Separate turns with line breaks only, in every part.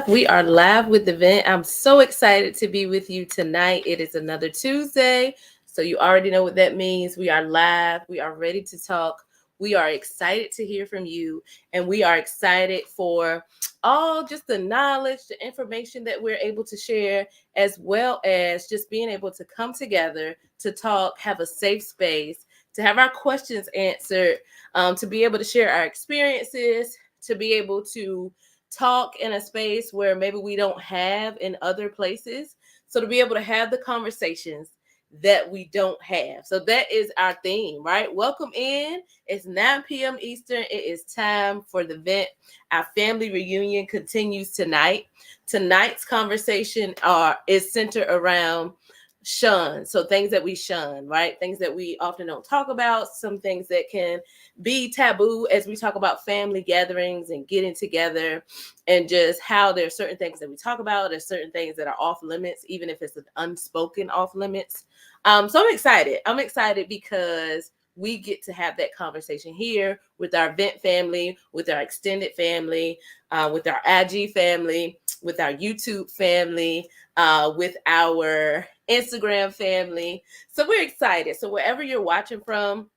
live. We are live with the vent. I'm so excited to be with you tonight. It is another Tuesday, so you already know what that means. We are live. We are ready to talk. We are excited to hear from you, and we are excited for all just the knowledge, the information that we're able to share, as well as just being able to come together to talk, have a safe space, to have our questions answered, to be able to share our experiences, to be able to talk in a space where maybe we don't have in other places. So to be able to have the conversations that we don't have. So that is our theme, right? Welcome in. It's 9 p.m. Eastern. It is time for the vent. Our family reunion continues tonight. Tonight's conversation is centered around shun. So things that we shun, right? Things that we often don't talk about, some things that can be taboo as we talk about family gatherings and getting together, and just how there's certain things that we talk about. There's certain things that are off limits, even if it's an unspoken off limits. So I'm excited. I'm excited because we get to have that conversation here with our vent family, with our extended family, with our IG family, with our YouTube family, with our Instagram family. So we're excited. So wherever you're watching from,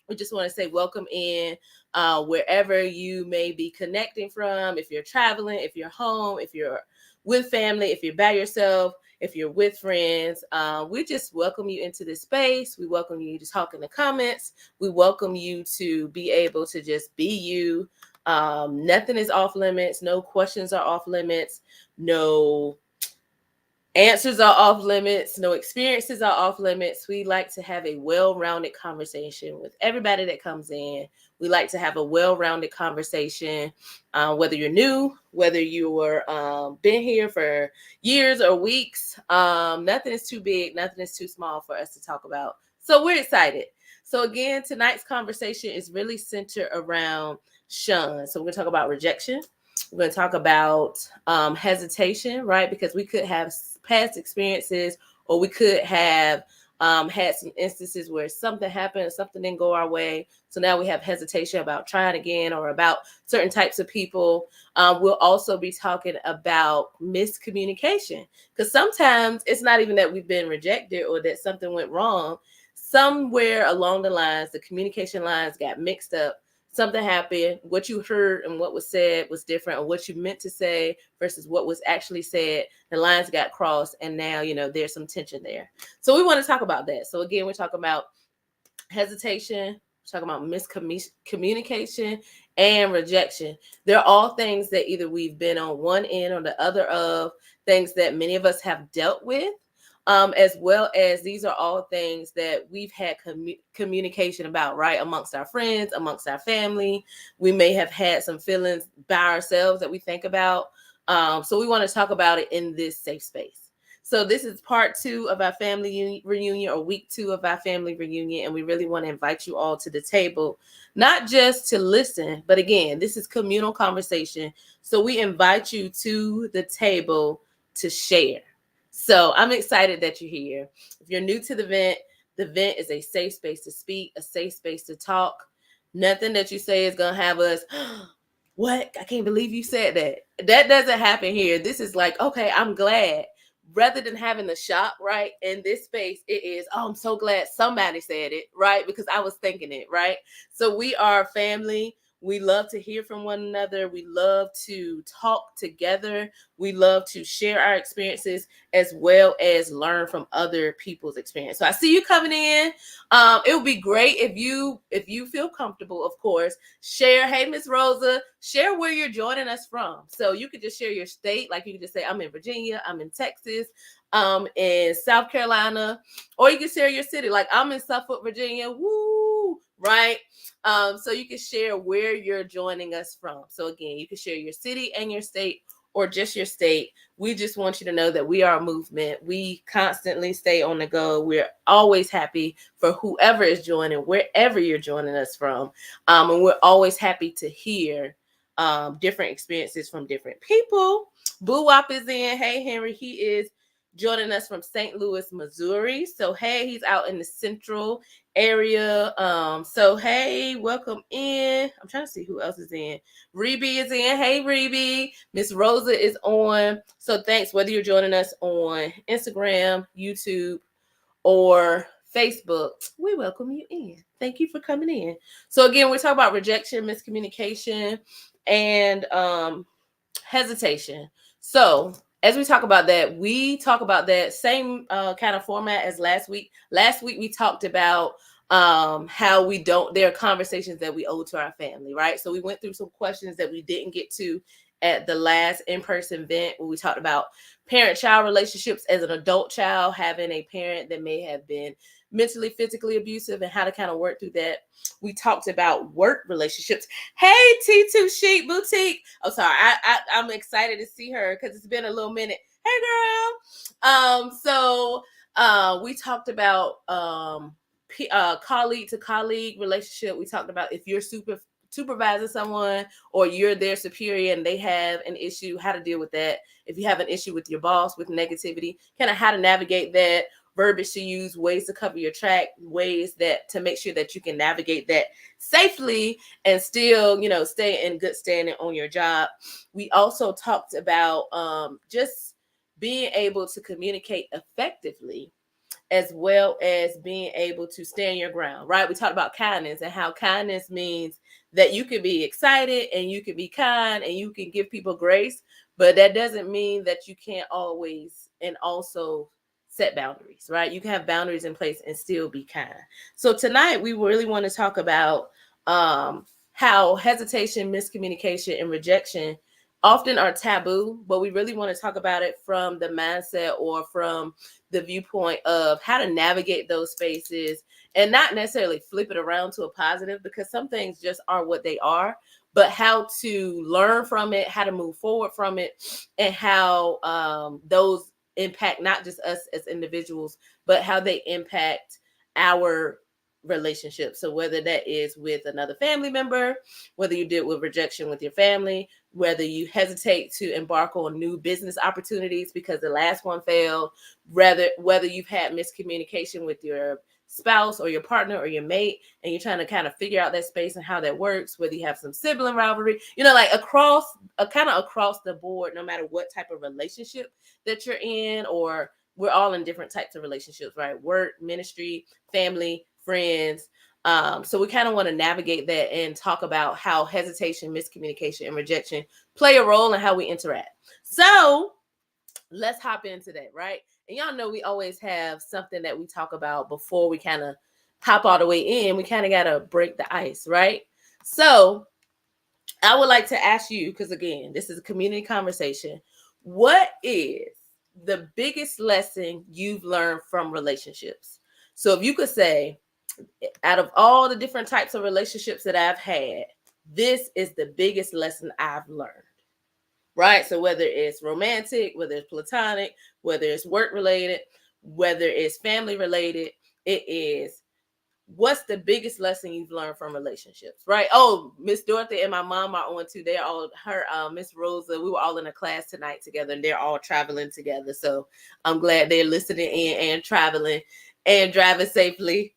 we just want to say welcome in, wherever you may be connecting from. If you're traveling, if you're home, if you're with family, if you're by yourself, if you're with friends, we just welcome you into this space. We welcome you to talk in the comments. We welcome you to be able to just be you. Nothing is off limits. No questions are off limits. No answers are off limits. No experiences are off limits. We like to have a well-rounded conversation with everybody that comes in. We like to have a well-rounded conversation, whether you're new, whether you were been here for years or weeks. Nothing is too big. Nothing is too small for us to talk about. So we're excited. So again, tonight's conversation is really centered around shun. So we're going to talk about rejection. We're going to talk about hesitation, right? Because we could have past experiences, or we could have had some instances where something happened, something didn't go our way. So now we have hesitation about trying again, or about certain types of people. We'll also be talking about miscommunication, because sometimes it's not even that we've been rejected or that something went wrong. Somewhere along the lines, the communication lines got mixed up. Something happened, what you heard and what was said was different, or what you meant to say versus what was actually said. The lines got crossed, and now, there's some tension there. So we want to talk about that. So again, we're talking about hesitation, we're talking about miscommunication and rejection. They're all things that either we've been on one end or the other of, things that many of us have dealt with. As well as these are all things that we've had communication about, right? Amongst our friends, amongst our family. We may have had some feelings by ourselves that we think about. So we want to talk about it in this safe space. So this is part 2 of our family reunion, or week 2 of our family reunion. And we really want to invite you all to the table, not just to listen, but again, this is communal conversation. So we invite you to the table to share. So I'm excited that you're here. If you're new to the vent is a safe space to speak, a safe space to talk. Nothing that you say is going to have us, what? I can't believe you said that. That doesn't happen here. This is like, okay, I'm glad. Rather than having the shock, right? In this space, it is, oh, I'm so glad somebody said it, right? Because I was thinking it, right? So we are family. We love to hear from one another. We love to talk together. We love to share our experiences, as well as learn from other people's experience. So I see you coming in. It would be great if you feel comfortable, of course, share. Hey, Miss Rosa, share where you're joining us from. So you could just share your state. Like you could just say, I'm in Virginia, I'm in Texas, in South Carolina, or you can share your city. Like, I'm in Suffolk, Virginia. Woo, right? So you can share where you're joining us from. So again, you can share your city and your state, or just your state. We just want you to know that we are a movement. We constantly stay on the go. We're always happy for whoever is joining, wherever you're joining us from. And we're always happy to hear different experiences from different people. Boo Wop is in. Hey, Henry. He is joining us from St. Louis, Missouri. So, hey, he's out in the central area. So, hey, welcome in. I'm trying to see who else is in. Reby is in. Hey, Reby. Miss Rosa is on. So, thanks, whether you're joining us on Instagram, YouTube, or Facebook, we welcome you in. Thank you for coming in. So again, we're talking about rejection, miscommunication, and hesitation. So as we talk about that, we talk about that same kind of format as last week. Last week we talked about how we don't, there are conversations that we owe to our family, right? So we went through some questions that we didn't get to at the last in-person event where we talked about parent-child relationships as an adult child, having a parent that may have been mentally, physically abusive, and how to kind of work through that. We talked about work relationships. Hey, T2 Chic Boutique. Oh, sorry. I'm excited to see her because it's been a little minute. Hey, girl. So we talked about colleague to colleague relationship. We talked about if you're supervising someone or you're their superior and they have an issue, how to deal with that. If you have an issue with your boss, with negativity, kind of how to navigate that, verbiage to use, ways to cover your track, ways that to make sure that you can navigate that safely and still, stay in good standing on your job. We also talked about just being able to communicate effectively, as well as being able to stand your ground, right? We talked about kindness and how kindness means that you can be excited and you can be kind and you can give people grace, but that doesn't mean that you can't always and also set boundaries, right? You can have boundaries in place and still be kind. So tonight we really want to talk about how hesitation, miscommunication, and rejection often are taboo, but we really want to talk about it from the mindset or from the viewpoint of how to navigate those spaces and not necessarily flip it around to a positive, because some things just are what they are, but how to learn from it, how to move forward from it, and how those impact not just us as individuals, but how they impact our relationship. So whether that is with another family member, whether you deal with rejection with your family, whether you hesitate to embark on new business opportunities because the last one failed, whether you've had miscommunication with your spouse or your partner or your mate, and you're trying to kind of figure out that space and how that works, whether you have some sibling rivalry, like across the board, no matter what type of relationship that you're in, or we're all in different types of relationships, right? Work, ministry, family, friends. So we kind of want to navigate that and talk about how hesitation, miscommunication, and rejection play a role in how we interact. So let's hop into that, right? And y'all know we always have something that we talk about before we kind of hop all the way in. We kind of got to break the ice, right? So I would like to ask you, because again, this is a community conversation. What is the biggest lesson you've learned from relationships? So if you could say, out of all the different types of relationships that I've had, this is the biggest lesson I've learned, right? So whether it's romantic, whether it's platonic, whether it's work related, whether it's family related, it is, what's the biggest lesson you've learned from relationships, right? Oh, Miss Dorothy and my mom are on too. They're all Miss Rosa. We were all in a class tonight together, and they're all traveling together. So I'm glad they're listening in and traveling and driving safely.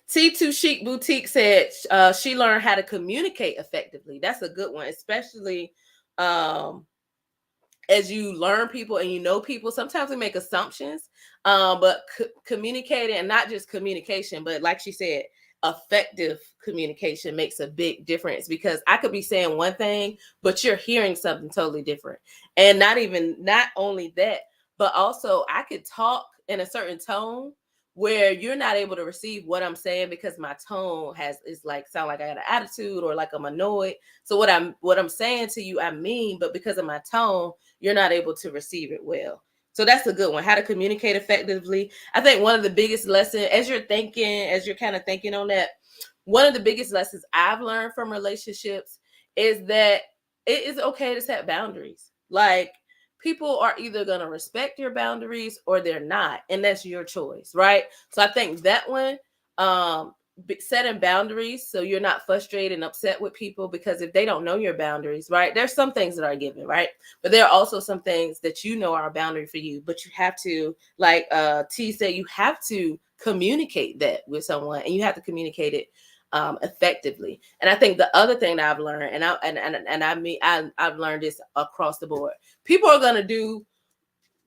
T2 Chic Boutique said she learned how to communicate effectively. That's a good one, especially as you learn people and you know people. Sometimes we make assumptions, but communicating, and not just communication, but like she said, effective communication makes a big difference, because I could be saying one thing, but you're hearing something totally different. And not only that, but also I could talk in a certain tone where you're not able to receive what I'm saying because my tone is like, sound like I got an attitude or like I'm annoyed. So what I'm saying to you, I mean, but because of my tone, you're not able to receive it well. So that's a good one. How to communicate effectively. I think one of the biggest lessons, as you're kind of thinking on that, one of the biggest lessons I've learned from relationships is that it is okay to set boundaries. Like, people are either going to respect your boundaries or they're not. And that's your choice, right? So I think that one, setting boundaries so you're not frustrated and upset with people, because if they don't know your boundaries, right, there's some things that are given, right, but there are also some things that you know are a boundary for you, but you have to, like T said, you have to communicate that with someone, and you have to communicate it effectively. And I think the other thing that I've learned, I've learned this across the board, people are going to do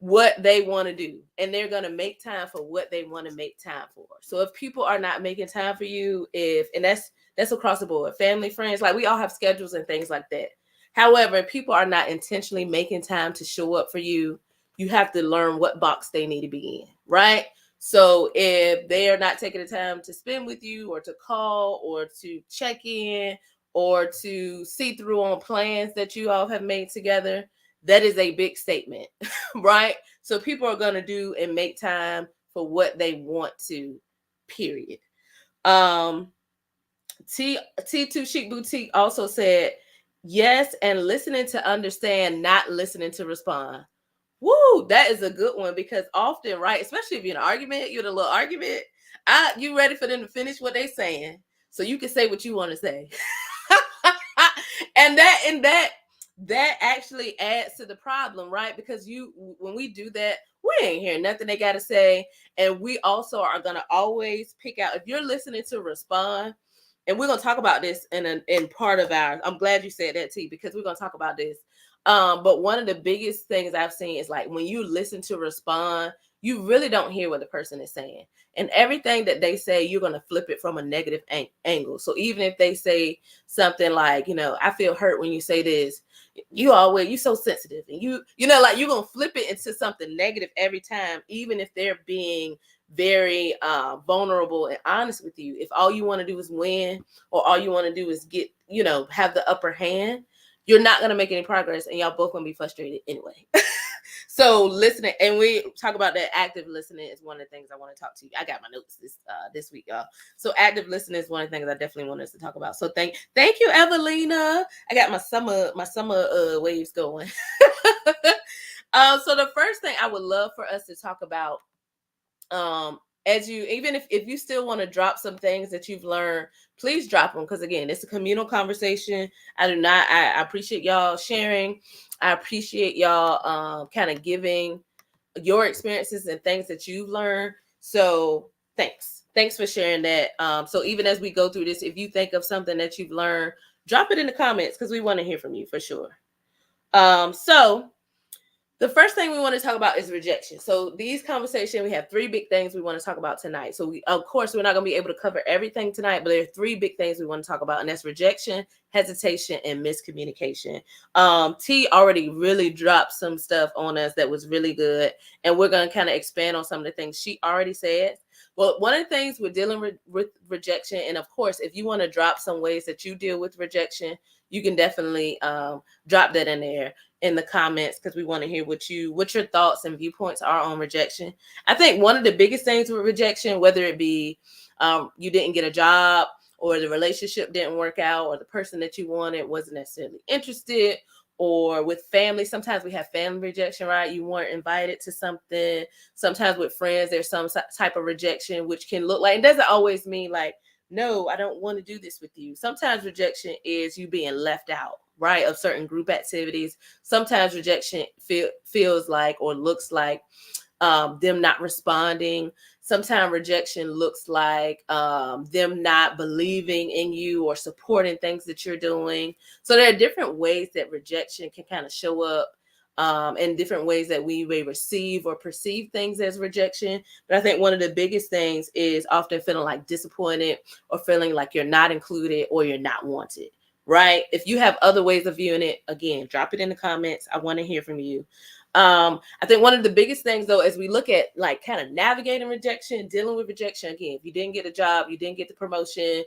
what they want to do, and they're going to make time for what they want to make time for. So if people are not making time for you, and that's across the board, family, friends, like we all have schedules and things like that. However, if people are not intentionally making time to show up for you, you have to learn what box they need to be in, right? So if they are not taking the time to spend with you, or to call, or to check in, or to see through on plans that you all have made together, that is a big statement, right? So people are going to do and make time for what they want to, period. T2 Chic Boutique also said, yes, and listening to understand, not listening to respond. Woo, that is a good one, because often, right, especially if you're in an argument, you're in a little argument, you ready for them to finish what they're saying so you can say what you want to say. and that actually adds to the problem, right? Because when we do that, we ain't hearing nothing they got to say. And we also are going to always pick out, if you're listening to respond, and we're going to talk about this in part of ours. I'm glad you said that, T, because we're going to talk about this. But one of the biggest things I've seen is, like, when you listen to respond, you really don't hear what the person is saying. And everything that they say, you're going to flip it from a negative angle. So even if they say something like, I feel hurt when you say this, you so sensitive, and like, you're going to flip it into something negative every time, even if they're being very vulnerable and honest with you. If all you want to do is win, or all you want to do is get, have the upper hand, you're not going to make any progress, and y'all both going to be frustrated anyway. So listening, and we talk about that active listening is one of the things I want to talk to you. I got my notes this week, y'all. So active listening is one of the things I definitely want us to talk about. So thank you, Evelina. I got my summer waves going. So the first thing I would love for us to talk about, even if you still want to drop some things that you've learned, please drop them, because again, it's a communal conversation. I appreciate y'all sharing. I appreciate y'all kind of giving your experiences and things that you've learned. So thanks for sharing that. So even as we go through this, if you think of something that you've learned, drop it in the comments, because we want to hear from you for sure. So the first thing we want to talk about is rejection. So these conversations, we have 3 big things we want to talk about tonight. So of course, we're not going to be able to cover everything tonight, but there are 3 big things we want to talk about, and that's rejection, hesitation, and miscommunication. T already really dropped some stuff on us that was really good, and we're going to kind of expand on some of the things she already said. Well, one of the things we're dealing with rejection, and of course, if you want to drop some ways that you deal with rejection, you can definitely drop that in there in the comments, because we want to hear what your thoughts and viewpoints are on rejection. I think one of the biggest things with rejection, whether it be you didn't get a job, or the relationship didn't work out, or the person that you wanted wasn't necessarily interested, or with family, sometimes we have family rejection, right? You weren't invited to something. Sometimes with friends, there's some type of rejection, which can look like, it doesn't always mean like, no, I don't want to do this with you. Sometimes rejection is you being left out, right, of certain group activities. Sometimes rejection feels like, or looks like, them not responding. Sometimes rejection looks like them not believing in you or supporting things that you're doing. So there are different ways that rejection can kind of show up, and different ways that we may receive or perceive things as rejection. But I think one of the biggest things is often feeling like disappointed, or feeling like you're not included, or you're not wanted, right? If you have other ways of viewing it, again, drop it in the comments. I want to hear from you. I think one of the biggest things, though, as we look at like kind of navigating rejection, dealing with rejection, again, if you didn't get a job, you didn't get the promotion,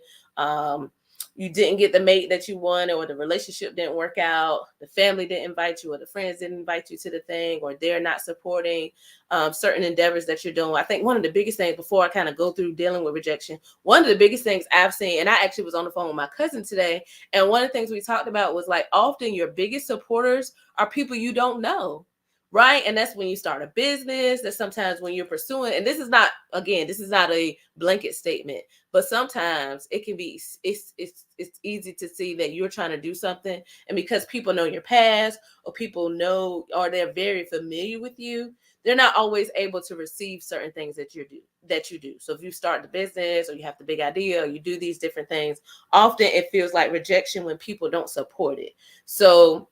you didn't get the mate that you wanted, or the relationship didn't work out, the family didn't invite you, or the friends didn't invite you to the thing, or they're not supporting certain endeavors that you're doing. I think one of the biggest things, before I kind of go through dealing with rejection, one of the biggest things I've seen, and I actually was on the phone with my cousin today, and one of the things we talked about was like, often your biggest supporters are people you don't know, right? And that's when you start a business. That's sometimes when you're pursuing, and this is not, again, this is not a blanket statement, but sometimes it can be, it's easy to see that you're trying to do something, and because people know your past, or people know, or they're very familiar with you, they're not always able to receive certain things that you do. So if you start the business, or you have the big idea, or you do these different things, often it feels like rejection when people don't support it. So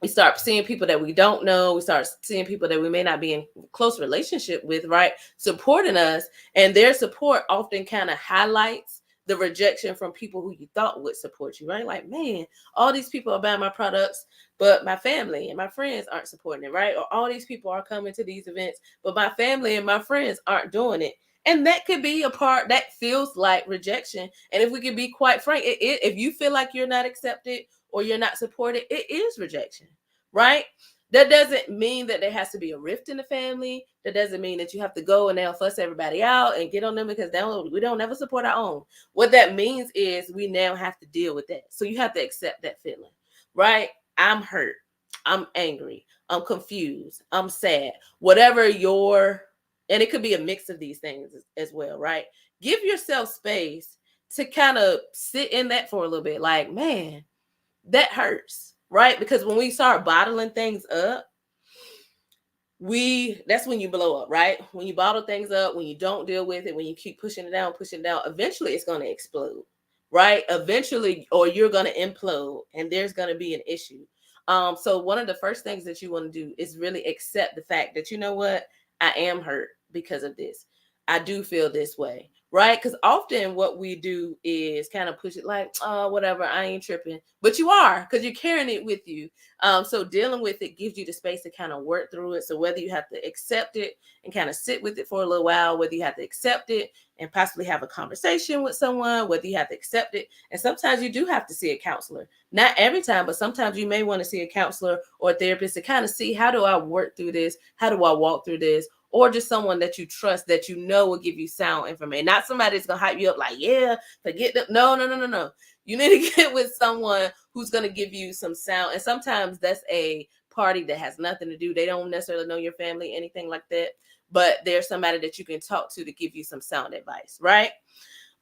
we start seeing people that we don't know. We start seeing people that we may not be in close relationship with, right, supporting us. And their support often kind of highlights the rejection from people who you thought would support you, right? Like, man, all these people are buying my products, but my family and my friends aren't supporting it, right? Or all these people are coming to these events, but my family and my friends aren't doing it. And that could be a part that feels like rejection. And if we could be quite frank, if you feel like you're not accepted or you're not supported, it is rejection, right? That doesn't mean that there has to be a rift in the family. That doesn't mean that you have to go and they'll fuss everybody out and get on them because we don't ever support our own. What that means is we now have to deal with that. So you have to accept that feeling, right? I'm hurt. I'm angry. I'm confused. I'm sad. Whatever and it could be a mix of these things as well, right? Give yourself space to kind of sit in that for a little bit. Like, man, that hurts, right? Because when we start bottling things up, that's when you blow up, right? When you bottle things up, when you don't deal with it, when you keep pushing it down, eventually it's going to explode, right? Eventually, or you're going to implode and there's going to be an issue. So one of the first things that you want to do is really accept the fact that, you know what, I am hurt because of this. I do feel this way, right? Because often what we do is kind of push it like, oh, whatever, I ain't tripping. But you are, because you're carrying it with you. So dealing with it gives you the space to kind of work through it. So whether you have to accept it and kind of sit with it for a little while, whether you have to accept it and possibly have a conversation with someone, whether you have to accept it. And sometimes you do have to see a counselor. Not every time, but sometimes you may want to see a counselor or a therapist to kind of see, how do I work through this? How do I walk through this? Or just someone that you trust, that you know will give you sound information. Not somebody that's going to hype you up like, yeah, forget them. No. You need to get with someone who's going to give you some sound. And sometimes that's a party that has nothing to do. They don't necessarily know your family, anything like that. But there's somebody that you can talk to give you some sound advice, right?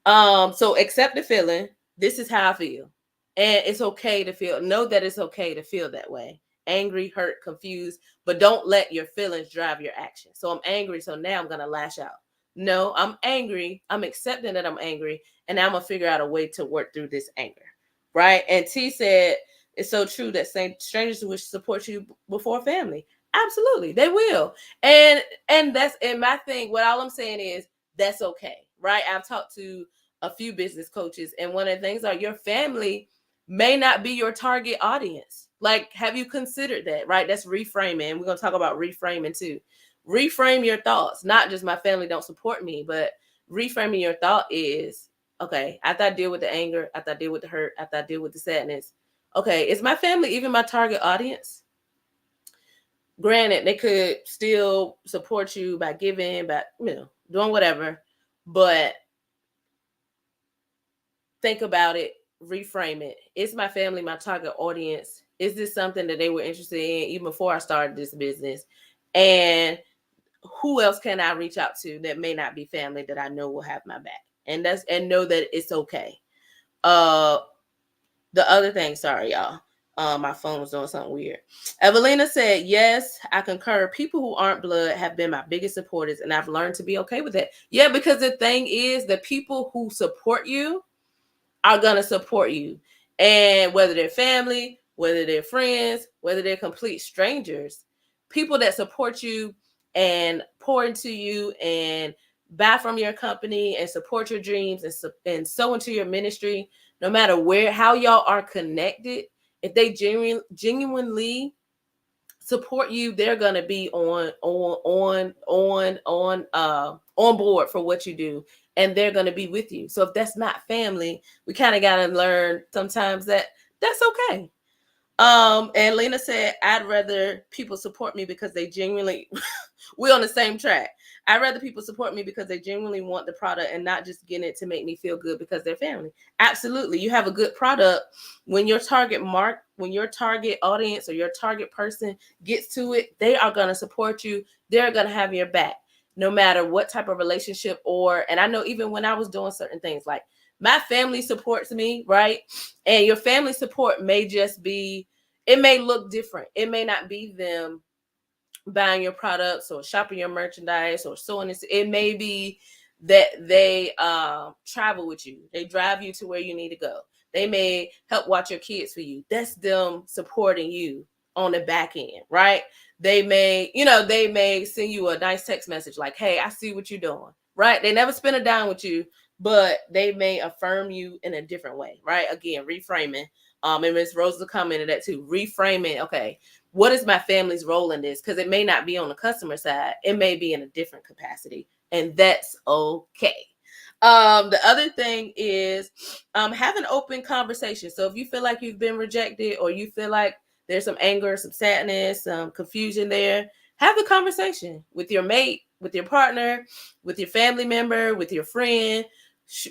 So accept the feeling. This is how I feel. And it's okay to feel. Know that it's okay to feel that way. Angry, hurt, confused, but don't let your feelings drive your action. So I'm angry, so now I'm going to lash out. No, I'm angry. I'm accepting that I'm angry, and now I'm going to figure out a way to work through this anger, right? And T said, it's so true that strangers will support you before family. Absolutely, they will. And that's, and my thing, what all I'm saying is that's okay, right? I've talked to a few business coaches, and one of the things are your family may not be your target audience. Like, have you considered that, right? That's reframing. We're going to talk about reframing too. Reframe your thoughts, not just my family don't support me, but reframing your thought is, okay, after I deal with the anger, after I deal with the hurt, after I deal with the sadness, okay, is my family even my target audience? Granted, they could still support you by giving, by, doing whatever, but think about it, reframe it. Is my family my target audience? Is this something that they were interested in even before I started this business? And who else can I reach out to that may not be family that I know will have my back? And know that it's okay. The other thing, sorry, y'all. My phone was doing something weird. Evelina said, yes, I concur. People who aren't blood have been my biggest supporters, and I've learned to be okay with that. Yeah, because the thing is, the people who support you are going to support you. And whether they're family, whether they're friends, whether they're complete strangers, people that support you and pour into you and buy from your company and support your dreams and sow into your ministry, no matter how y'all are connected, if they genuinely support you, they're gonna be on board for what you do, and they're gonna be with you. So if that's not family, we kind of gotta learn sometimes that that's okay. And Lena said, I'd rather people support me because they genuinely we're on the same track. I'd rather people support me because they genuinely want the product and not just getting it to make me feel good because they're family. Absolutely. You have a good product. When your target audience or your target person gets to it, they are going to support you. They're going to have your back no matter what type of relationship and I know even when I was doing certain things, like my family supports me, right? And your family support may just be, it may look different. It may not be them buying your products or shopping your merchandise or so on. It may be that they travel with you. They drive you to where you need to go. They may help watch your kids for you. That's them supporting you on the back end, right? They may send you a nice text message like, hey, I see what you're doing, right? They never spend a dime with you, but they may affirm you in a different way, right? Again, reframing. And Ms. Rosa commented that too. Reframing. Okay, what is my family's role in this? Because it may not be on the customer side. It may be in a different capacity, and that's okay. The other thing is have an open conversation. So if you feel like you've been rejected or you feel like there's some anger, some sadness, some confusion there, have the conversation with your mate, with your partner, with your family member, with your friend,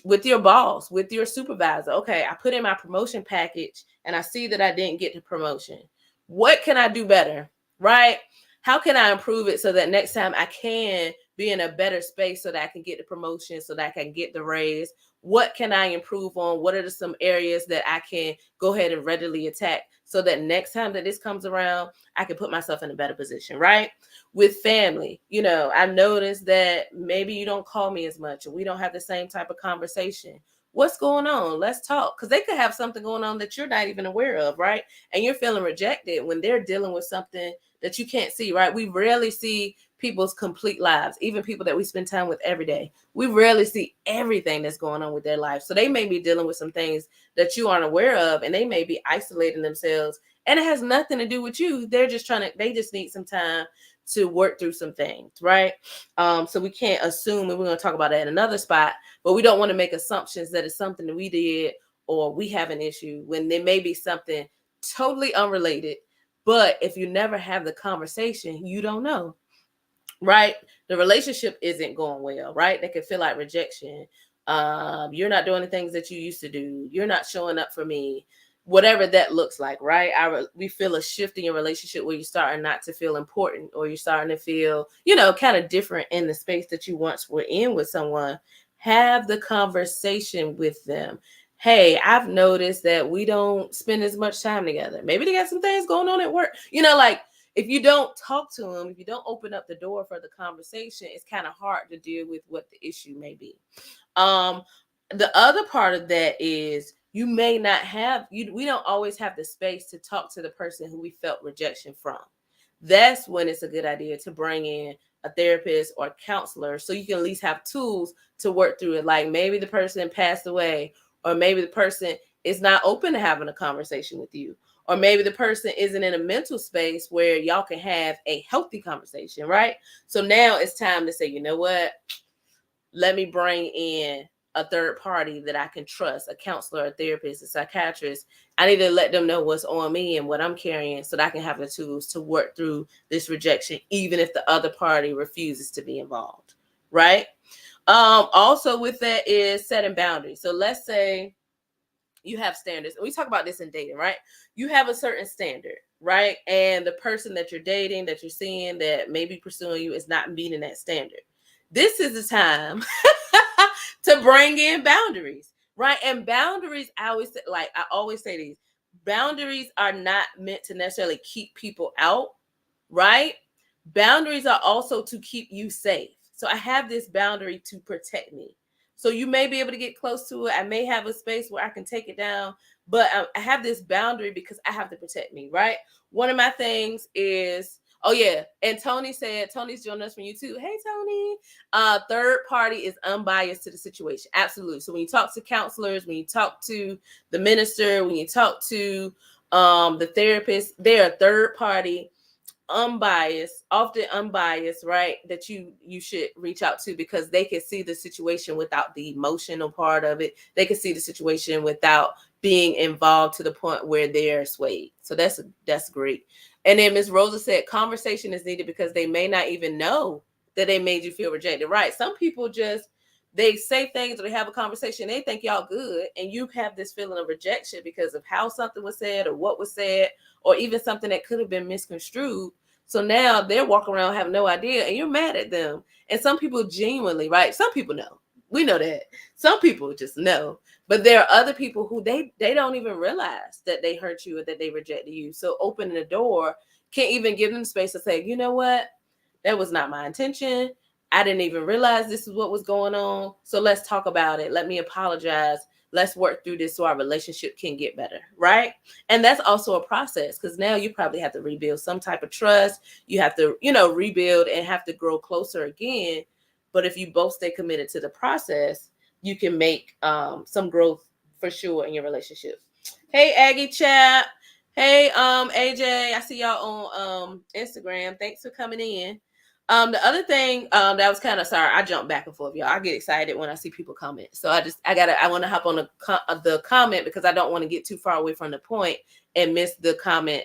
with your boss, with your supervisor. Okay, I put in my promotion package and I see that I didn't get the promotion. What can I do better, right? How can I improve it so that next time I can be in a better space so that I can get the promotion, so that I can get the raise? What can I improve on? What are some areas that I can go ahead and readily attack so that next time that this comes around, I can put myself in a better position, right? With family, I noticed that maybe you don't call me as much or we don't have the same type of conversation. What's going on? Let's talk. Because they could have something going on that you're not even aware of, right? And you're feeling rejected when they're dealing with something that you can't see, right? We rarely see people's complete lives, even people that we spend time with every day. We rarely see everything that's going on with their life. So they may be dealing with some things that you aren't aware of, and they may be isolating themselves, and it has nothing to do with you. They just need some time to work through some things, right? So we can't assume, and we're going to talk about that in another spot, but we don't want to make assumptions that it's something that we did or we have an issue when there may be something totally unrelated. But if you never have the conversation, you don't know, right? The relationship isn't going well, right? They can feel like rejection. You're not doing the things that you used to do. You're not showing up for me. Whatever that looks like, right? We feel a shift in your relationship where you're starting not to feel important, or you're starting to feel, kind of different in the space that you once were in with someone. Have the conversation with them. Hey, I've noticed that we don't spend as much time together. Maybe they got some things going on at work. Like if you don't talk to them, if you don't open up the door for the conversation, it's kind of hard to deal with what the issue may be. The other part of that is you may not have, we don't always have the space to talk to the person who we felt rejection from. That's when it's a good idea to bring in a therapist or a counselor so you can at least have tools to work through it. Like maybe the person passed away, or maybe the person is not open to having a conversation with you, or maybe the person isn't in a mental space where y'all can have a healthy conversation, right? So now it's time to say, you know what? Let me bring in a third party that I can trust, a counselor, a therapist, a psychiatrist. I need to let them know what's on me and what I'm carrying so that I can have the tools to work through this rejection, even if the other party refuses to be involved, right? Also with that is setting boundaries. So let's say you have standards. And we talk about this in dating, right? You have a certain standard, right? And the person that you're dating, that you're seeing, that may be pursuing you is not meeting that standard. This is the time to bring in boundaries, right? And boundaries, I always say these, boundaries are not meant to necessarily keep people out, right? Boundaries are also to keep you safe. So I have this boundary to protect me. So you may be able to get close to it. I may have a space where I can take it down, but I have this boundary because I have to protect me, right? One of my things is, oh yeah, and Tony's joining us from YouTube. Hey Tony. Third party is unbiased to the situation. Absolutely. So when you talk to counselors, when you talk to the minister, when you talk to the therapist, they're a third party, often unbiased, right? That you should reach out to because they can see the situation without the emotional part of it. They can see the situation without being involved to the point where they're swayed. So that's great. And then Ms. Rosa said conversation is needed because they may not even know that they made you feel rejected, right? Some people just, they say things or they have a conversation, they think y'all good, and you have this feeling of rejection because of how something was said or what was said, or even something that could have been misconstrued. So now they're walking around having no idea, and you're mad at them. And some people genuinely, right? Some people know. We know that. Some people just know. But there are other people who they don't even realize that they hurt you or that they rejected you. So opening the door can't even give them space to say, you know what? That was not my intention. I didn't even realize this is what was going on. So let's talk about it. Let me apologize. Let's work through this so our relationship can get better, right? And that's also a process, because now you probably have to rebuild some type of trust. You have to, rebuild and have to grow closer again. But if you both stay committed to the process, you can make some growth for sure in your relationship. Hey, Aggie Chap. Hey, AJ. I see y'all on Instagram. Thanks for coming in. The other thing that was kind of, sorry, I jump back and forth, y'all. I get excited when I see people comment. So I want to hop on the comment, because I don't want to get too far away from the point and miss the comment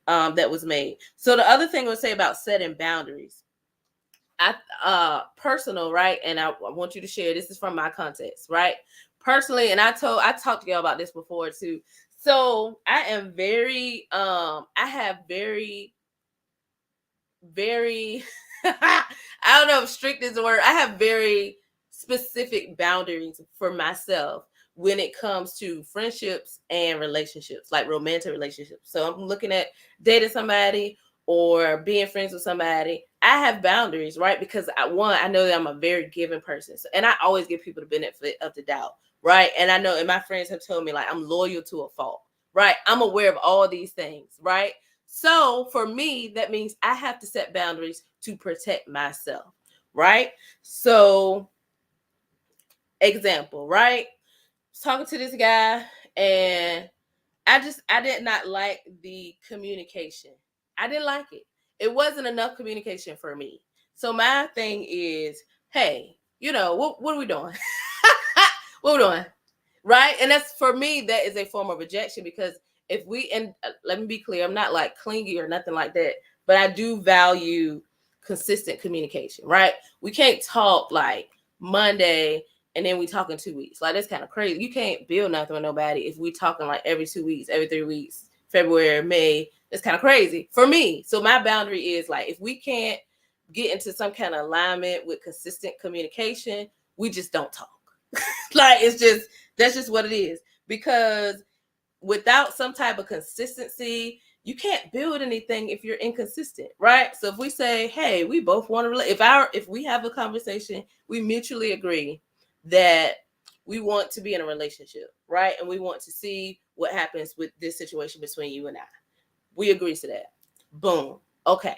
that was made. So the other thing I would say about setting boundaries, personal, right? And I want you to share, this is from my context, right? Personally, and I talked to y'all about this before too. So I am very, I have very I don't know if strict is the word. I have very specific boundaries for myself when it comes to friendships and relationships, like romantic relationships. So I'm looking at dating somebody or being friends with somebody. I have boundaries, right? Because I know that I'm a very giving person. So, and I always give people the benefit of the doubt, right? And I know, and my friends have told me, like, I'm loyal to a fault, right? I'm aware of all these things, right? So for me, that means I have to set boundaries to protect myself, right? So, example, right? I was talking to this guy, and I did not like the communication. I didn't like it. It wasn't enough communication for me. So my thing is, hey, what are we doing? What are we doing? Right? And that's, for me, that is a form of rejection, because if we, and let me be clear, I'm not like clingy or nothing like that, but I do value consistent communication, right? We can't talk like Monday and then we talk in 2 weeks. Like, that's kind of crazy. You can't build nothing with nobody if we talking like every 2 weeks, every 3 weeks, February, May. That's kind of crazy for me. So my boundary is, like, if we can't get into some kind of alignment with consistent communication, we just don't talk. Like, that's just what it is. Because without some type of consistency, you can't build anything if you're inconsistent, right? So if we say, hey, we both want to, if we have a conversation, we mutually agree that we want to be in a relationship, right? And we want to see what happens with this situation between you and I. We agree to that. Boom. Okay.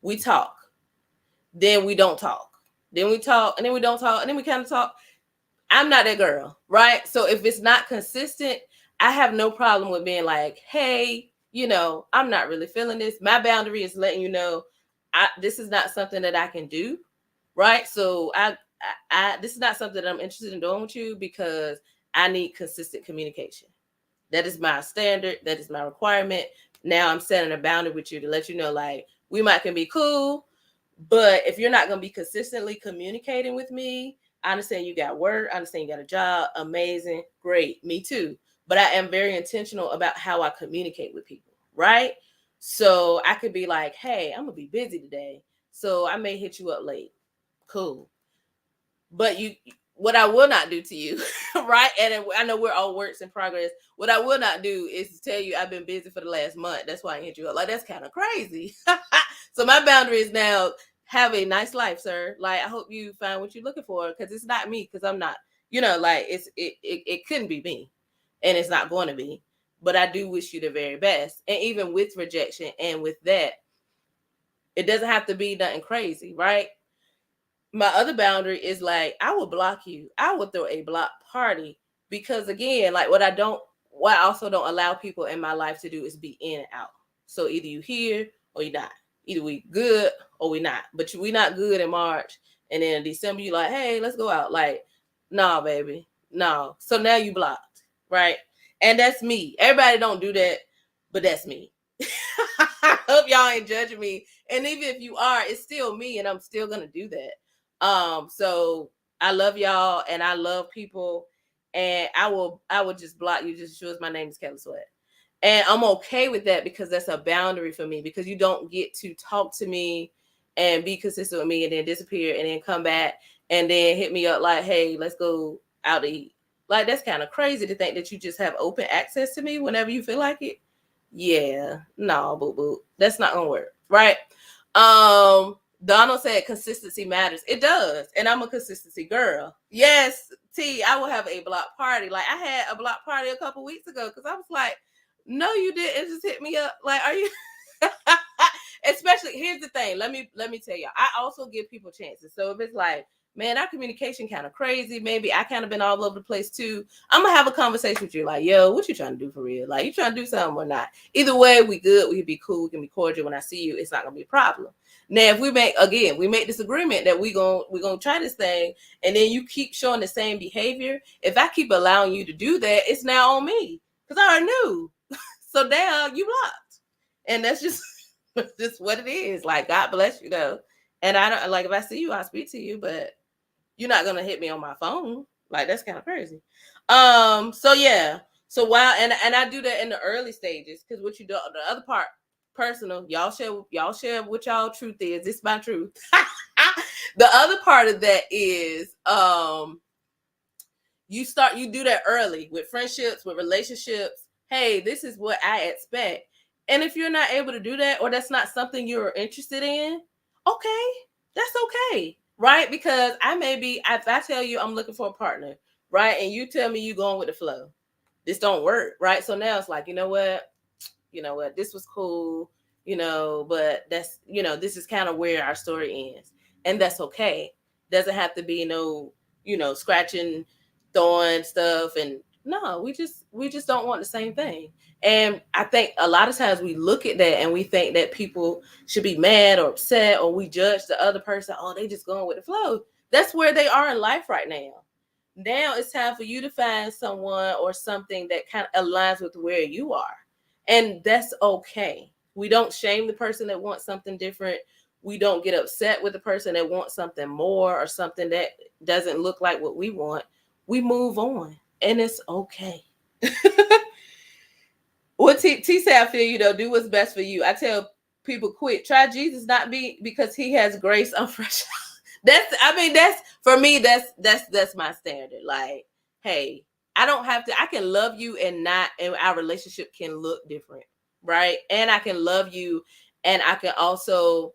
We talk. Then we don't talk. Then we talk, and then we don't talk, and then we kind of talk. I'm not that girl, right? So if it's not consistent, I have no problem with being like, hey, I'm not really feeling this. My boundary is letting you know, this is not something that I can do, right? So this is not something that I'm interested in doing with you, because I need consistent communication. That is my standard. That is my requirement. Now I'm setting a boundary with you to let you know, like, we can be cool, but if you're not going to be consistently communicating with me, I understand you got work. I understand you got a job. Amazing. Great. Me too. But I am very intentional about how I communicate with people, right? So I could be like, hey, I'm going to be busy today, so I may hit you up late. Cool. But what I will not do to you, right? And I know we're all works in progress. What I will not do is tell you I've been busy for the last month. That's why I hit you up. Like, that's kind of crazy. So my boundary is now, have a nice life, sir. Like, I hope you find what you're looking for, because it's not me, because I'm not, like, it couldn't be me, and it's not going to be. But I do wish you the very best. And even with rejection and with that, it doesn't have to be nothing crazy, right? My other boundary is, like, I will block you. I will throw a block party, because, again, like, what I also don't allow people in my life to do is be in and out. So either you here or you're not. Either we good or we not. But we not good in March, and then in December you like, hey, let's go out. Like, no, baby, no. So now you blocked, right? And that's me. Everybody don't do that, but that's me. hope y'all ain't judging me. And even if you are, it's still me, and I'm still gonna do that. So I love y'all, and I love people, and I will just block you just as sure as my name is Kelly Sweat. And I'm okay with that because that's a boundary for me, because you don't get to talk to me and be consistent with me and then disappear and then come back and then hit me up like, hey, let's go out to eat. Like, that's kind of crazy to think that you just have open access to me whenever you feel like it. Yeah, no, boo boo. That's not gonna work, right? Donald said consistency matters. It does, and I'm a consistency girl. Yes, T, I will have a block party. Like, I had a block party a couple weeks ago because I was like, no, you didn't just hit me up. Like, are you? Especially, here's the thing. Let me tell y'all. I also give people chances. So if it's like, man, our communication kind of crazy, maybe I kind of been all over the place too, I'm gonna have a conversation with you. Like, yo, what you trying to do for real? Like, you trying to do something or not? Either way, we good. We can be cool. We can be cordial. When I see you, it's not gonna be a problem. Now, if we make this agreement that we're gonna try this thing, and then you keep showing the same behavior, if I keep allowing you to do that, it's now on me because I already knew. So now you blocked, and that's just what it is. Like, God bless you though, and I don't like, if I see you, I'll speak to you, but you're not gonna hit me on my phone. Like, that's kind of crazy. So yeah. So while and I do that in the early stages, because what you do, the other part, personal, y'all share what y'all truth is. This is my truth. The other part of that is you do that early with friendships, with relationships. Hey, this is what I expect. And if you're not able to do that, or that's not something you're interested in, okay, that's okay, right? Because if I tell you I'm looking for a partner, right, and you tell me you going with the flow, this don't work, right? So now it's like, you know what, this was cool, but that's, this is kind of where our story ends, and that's okay. Doesn't have to be no, scratching, throwing stuff, and no, we just don't want the same thing. And I think a lot of times we look at that and we think that people should be mad or upset, or we judge the other person, oh, they just going with the flow. That's where they are in life right now. Now it's time for you to find someone or something that kind of aligns with where you are. And that's okay. We don't shame the person that wants something different. We don't get upset with the person that wants something more or something that doesn't look like what we want. We move on, and it's okay. What T say, I feel do what's best for you. I tell people, quit. Try Jesus, not be, because he has grace. I'm fresh. That's for me, that's my standard. Like, hey, I don't have to, I can love you and our relationship can look different, right? And I can love you, and I can also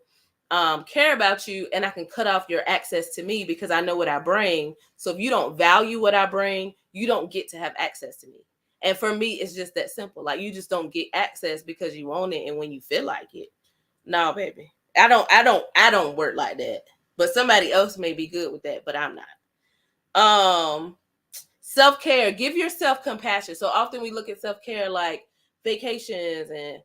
care about you, and I can cut off your access to me because I know what I bring. So if you don't value what I bring, you don't get to have access to me. And for me, it's just that simple. Like, you just don't get access because you want it and when you feel like it. No, baby. I don't work like that. But somebody else may be good with that, but I'm not. Self-care. Give yourself compassion. So often we look at self-care like vacations and,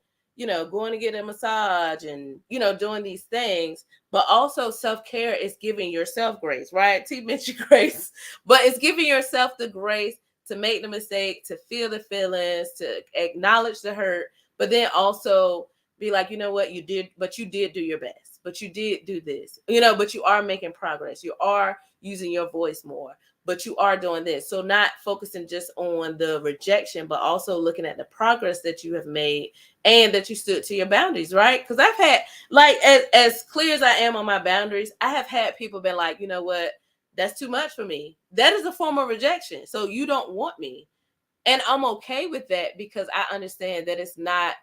going to get a massage and, doing these things. But also self-care is giving yourself grace, right? T mentioned grace. But it's giving yourself the grace to make the mistake, to feel the feelings, to acknowledge the hurt, but then also be like, you know what, you did do your best, but you did do this, but you are making progress. You are using your voice more, but you are doing this. So not focusing just on the rejection, but also looking at the progress that you have made and that you stood to your boundaries, right? Because I've had, like, as clear as I am on my boundaries, I have had people be like, you know what, that's too much for me. That is a form of rejection. So you don't want me. And I'm okay with that because I understand that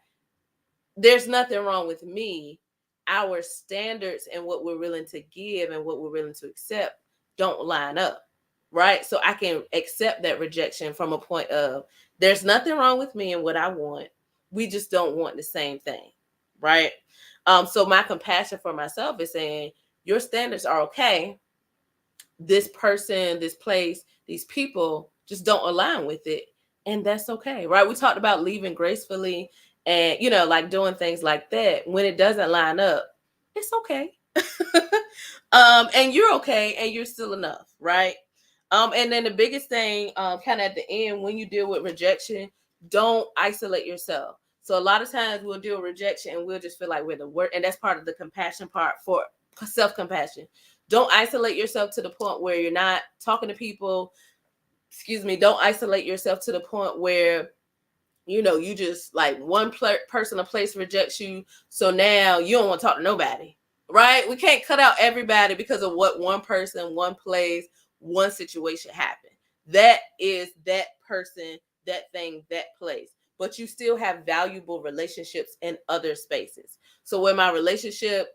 there's nothing wrong with me. Our standards and what we're willing to give and what we're willing to accept don't line up, right? So I can accept that rejection from a point of, there's nothing wrong with me and what I want. We just don't want the same thing, right? So my compassion for myself is saying, your standards are okay. This person, this place, these people just don't align with it. And that's okay, right? We talked about leaving gracefully and, like doing things like that. When it doesn't line up, it's okay. And you're okay, and you're still enough, right? And then the biggest thing, kind of at the end, when you deal with rejection, don't isolate yourself. So a lot of times we'll deal with rejection and we'll just feel like we're the worst. And that's part of the compassion part for self-compassion. Don't isolate yourself to the point where you're not talking to people. Excuse me. Don't isolate yourself to the point where, you just like one person or place rejects you. So now you don't want to talk to nobody, right? We can't cut out everybody because of what one person, one place, one situation happened. That is that person, that thing, that place. But you still have valuable relationships in other spaces. So when my relationship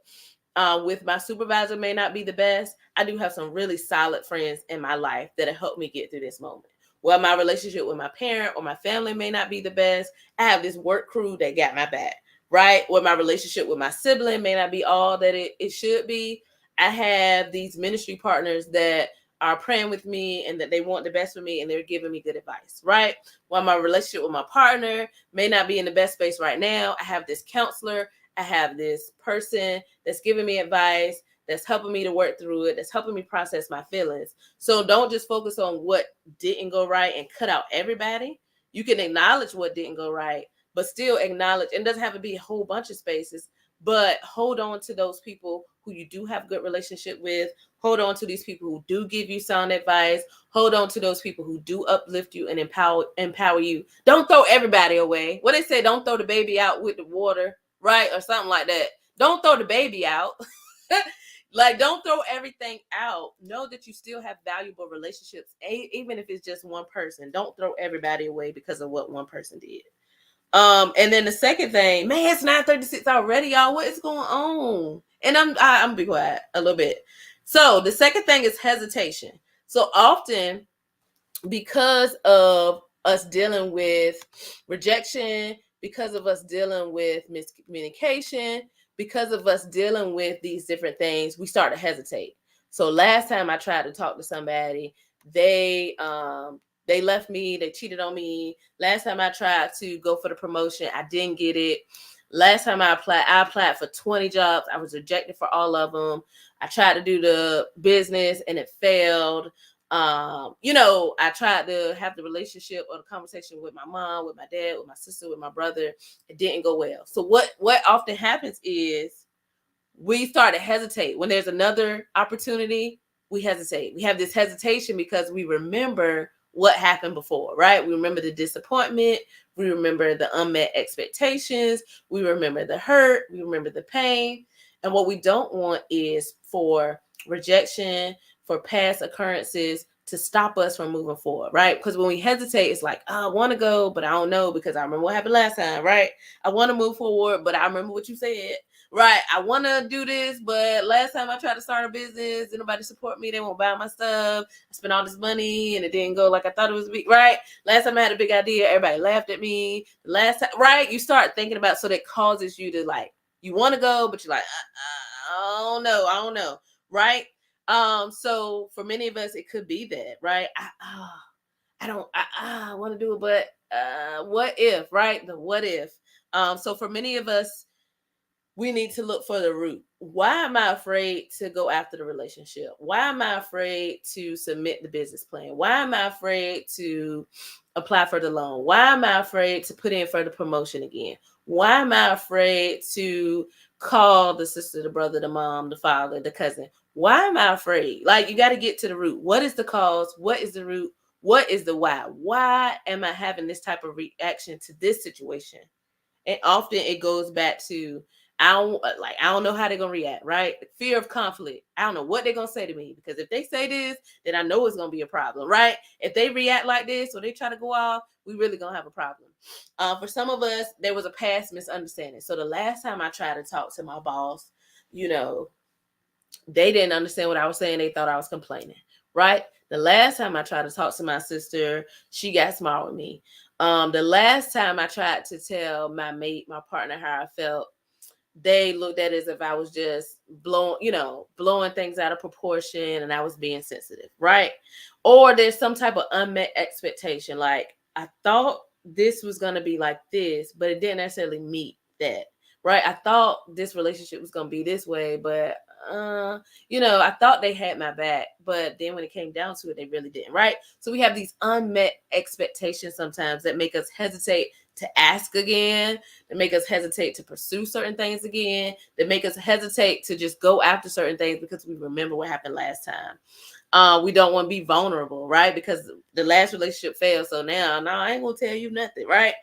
with my supervisor may not be the best, I do have some really solid friends in my life that have helped me get through this moment. Well, my relationship with my parent or my family may not be the best. I have this work crew that got my back, right? Well, my relationship with my sibling may not be all that it should be. I have these ministry partners that are praying with me and that they want the best for me and they're giving me good advice, right? While my relationship with my partner may not be in the best space right now, I have this counselor, I have this person that's giving me advice, that's helping me to work through it, that's helping me process my feelings. So don't just focus on what didn't go right and cut out everybody. You can acknowledge what didn't go right, but still acknowledge, and it doesn't have to be a whole bunch of spaces, but hold on to those people who you do have good relationship with. Hold on to these people who do give you sound advice. Hold on to those people who do uplift you and empower you. Don't throw everybody away. What they say, don't throw the baby out with the water, right? Or something like that. Don't throw the baby out. Like, don't throw everything out. Know that you still have valuable relationships, even if it's just one person. Don't throw everybody away because of what one person did. And then the second thing, man, it's 9:36 already, y'all. What is going on? And I'm gonna be quiet a little bit. So the second thing is hesitation. So often, because of us dealing with rejection, because of us dealing with miscommunication, because of us dealing with these different things, we start to hesitate. So last time I tried to talk to somebody, they left me, they cheated on me. Last time I tried to go for the promotion, I didn't get it. Last time I applied for 20 jobs. I was rejected for all of them. I tried to do the business and it failed. I tried to have the relationship or the conversation with my mom, with my dad, with my sister, with my brother. It didn't go well. So what often happens is we start to hesitate. When there's another opportunity, we hesitate. We have this hesitation because we remember what happened before, right? We remember the disappointment. We remember the unmet expectations. We remember the hurt. We remember the pain. And what we don't want is for rejection, for past occurrences to stop us from moving forward, right? Because when we hesitate, it's like, oh, I want to go, but I don't know because I remember what happened last time, right? I want to move forward, but I remember what you said, right? I want to do this, but last time I tried to start a business, didn't nobody support me. They won't buy my stuff. I spent all this money and it didn't go like I thought it was, right? Last time I had a big idea, everybody laughed at me. Last time, right? You start thinking about, so that causes you to like, you want to go, but you're like, I don't know, right? So for many of us, it could be that, right? I want to do it, but what if, right? The what if. So for many of us, we need to look for the root. Why am I afraid to go after the relationship? Why am I afraid to submit the business plan? Why am I afraid to apply for the loan? Why am I afraid to put in for the promotion again? Why am I afraid to call the sister, the brother, the mom, the father, the cousin? Why am I afraid? Like, you got to get to the root. What is the cause? What is the root? What is the why? Why am I having this type of reaction to this situation? And often it goes back to, I don't know how they're gonna react, right? Fear of conflict. I don't know what they're gonna say to me, because if they say this, then I know it's gonna be a problem, right? If they react like this or they try to go off, we really gonna have a problem. For some of us, there was a past misunderstanding. So the last time I tried to talk to my boss, they didn't understand what I was saying. They thought I was complaining, right? The last time I tried to talk to my sister, she got smart with me. The last time I tried to tell my partner how I felt, they looked at it as if I was just blowing things out of proportion and I was being sensitive, right? Or there's some type of unmet expectation. Like, I thought this was going to be like this, but it didn't necessarily meet that, right? I thought this relationship was going to be this way, but I thought they had my back, but then when it came down to it, they really didn't, right? So we have these unmet expectations sometimes that make us hesitate to ask again, that make us hesitate to pursue certain things again, that make us hesitate to just go after certain things because we remember what happened last time. We don't want to be vulnerable, right? Because the last relationship failed. So now, no, I ain't gonna tell you nothing, right?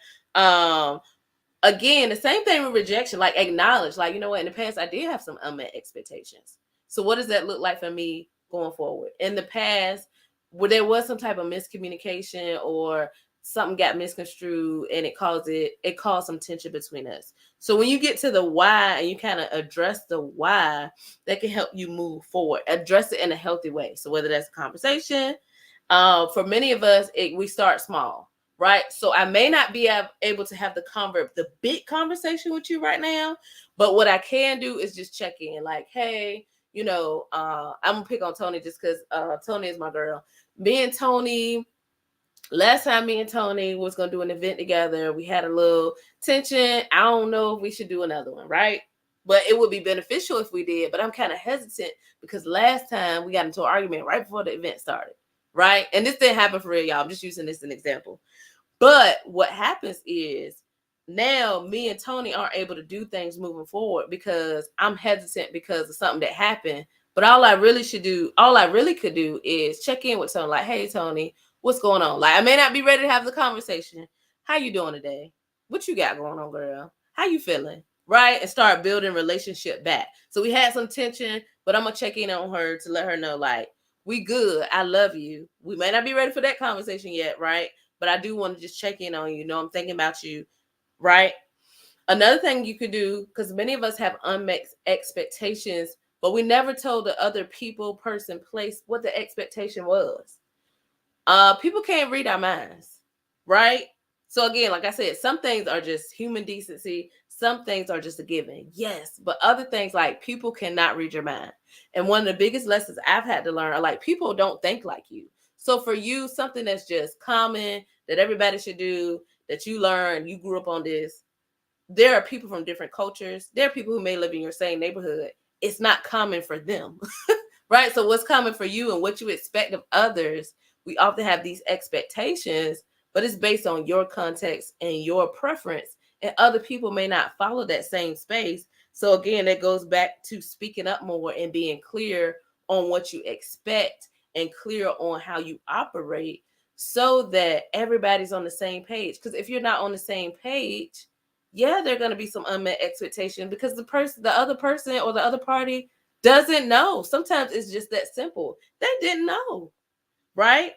Again, the same thing with rejection, like acknowledge, like, you know what, in the past, I did have some unmet expectations. So what does that look like for me going forward? In the past, where there was some type of miscommunication or something got misconstrued and it caused some tension between us. So when you get to the why and you kind of address the why, that can help you move forward, address it in a healthy way. So whether that's a conversation, for many of us, we start small, right? So I may not be able to have the big conversation with you right now, but what I can do is just check in, like, hey, I'm gonna pick on Tony just because Tony is my girl. Last time me and Tony was gonna do an event together, we had a little tension. I don't know if we should do another one, right? But it would be beneficial if we did. But I'm kind of hesitant because last time we got into an argument right before the event started, right? And this didn't happen for real, y'all. I'm just using this as an example. But what happens is now me and Tony aren't able to do things moving forward because I'm hesitant because of something that happened. But all I really could do is check in with Tony, like, hey, Tony, what's going on? Like, I may not be ready to have the conversation. How you doing today? What you got going on, girl? How you feeling? Right? And start building relationship back. So we had some tension, but I'm going to check in on her to let her know, like, we good. I love you. We may not be ready for that conversation yet, right? But I do want to just check in on you. I'm thinking about you, right? Another thing you could do, because many of us have unmet expectations, but we never told the other person, place what the expectation was. People can't read our minds, right? So again, like I said, some things are just human decency. Some things are just a given. Yes. But other things, like, people cannot read your mind. And one of the biggest lessons I've had to learn are, like, people don't think like you. So for you, something that's just common that everybody should do, that you learn, you grew up on this. There are people from different cultures. There are people who may live in your same neighborhood. It's not common for them, right? So what's common for you and what you expect of others, we often have these expectations, but it's based on your context and your preference, and other people may not follow that same space. So again, that goes back to speaking up more and being clear on what you expect and clear on how you operate so that everybody's on the same page. Because if you're not on the same page, yeah, there are going to be some unmet expectation because the other person or the other party doesn't know. Sometimes it's just that simple. They didn't know, right?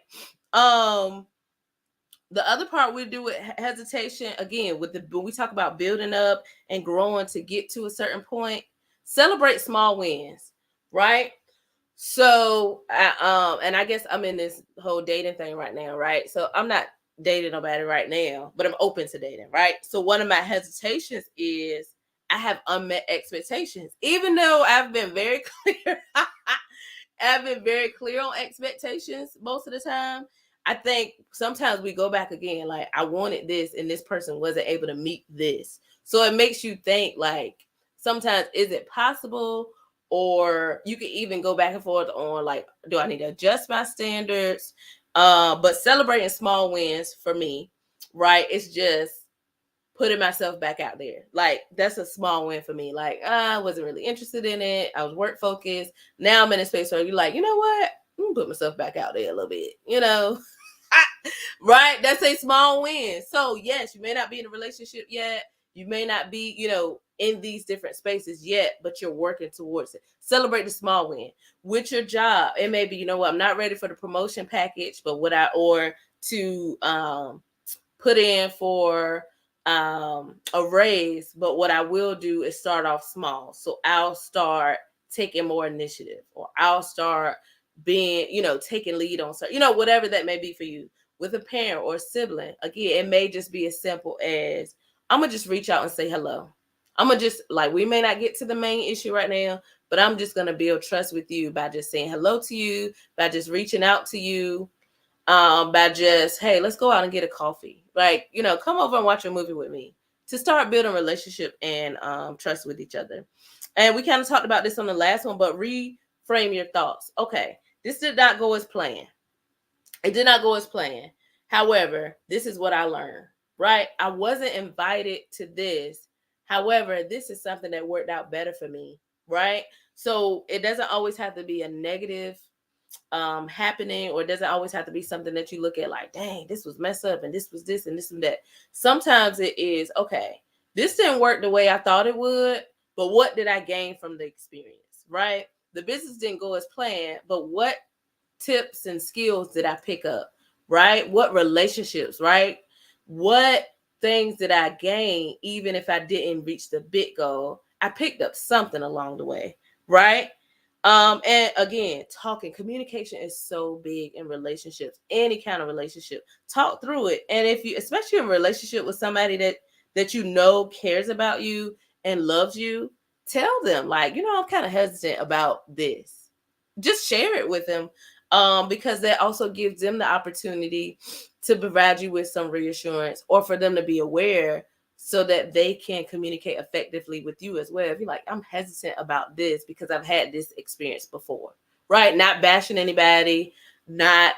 The other part we do with hesitation, again, when we talk about building up and growing to get to a certain point, celebrate small wins, right? So, I guess I'm in this whole dating thing right now, right? So I'm not dating nobody right now, but I'm open to dating, right? So one of my hesitations is I have unmet expectations, even though I've been very clear. I've been very clear on expectations most of the time. I think sometimes we go back again, like, I wanted this and this person wasn't able to meet this. So it makes you think, like, sometimes is it possible? Or you can even go back and forth on, like, do I need to adjust my standards? But celebrating small wins for me, right? It's just putting myself back out there. Like, that's a small win for me. Like, I wasn't really interested in it. I was work focused. Now I'm in a space where you're like, you know what? I'm gonna put myself back out there a little bit, right? That's a small win. So yes, you may not be in a relationship yet. You may not be, in these different spaces yet, but you're working towards it. Celebrate the small win with your job. It may be, I'm not ready for the promotion package, but or to put in for a raise, but what I will do is start off small. So I'll start taking more initiative, or I'll start being, taking lead on certain, whatever that may be for you. With a parent or a sibling, again, it may just be as simple as, I'm gonna just reach out and say hello. I'm gonna just, like, we may not get to the main issue right now, but I'm just gonna build trust with you by just saying hello to you, by just reaching out to you, by just, hey, let's go out and get a coffee. Like, come over and watch a movie with me, to start building relationship and trust with each other. And we kind of talked about this on the last one, but reframe your thoughts. Okay, this did not go as planned. It did not go as planned. However, this is what I learned. right? I wasn't invited to this. However, this is something that worked out better for me, right? So it doesn't always have to be a negative happening, or it doesn't always have to be something that you look at like, dang, this was messed up and this was this and this and that. Sometimes it is, okay, this didn't work the way I thought it would, but what did I gain from the experience, right? The business didn't go as planned, but what tips and skills did I pick up, right? What relationships, right? What things did I gain even if I didn't reach the big goal? I picked up something along the way, right? And again, talking, communication is so big in relationships, any kind of relationship. Talk through it. And if you, especially in a relationship with somebody that you know cares about you and loves you, tell them, like, I'm kind of hesitant about this. Just share it with them, because that also gives them the opportunity to provide you with some reassurance, or for them to be aware so that they can communicate effectively with you as well. If you're like, I'm hesitant about this because I've had this experience before, right? Not bashing anybody, not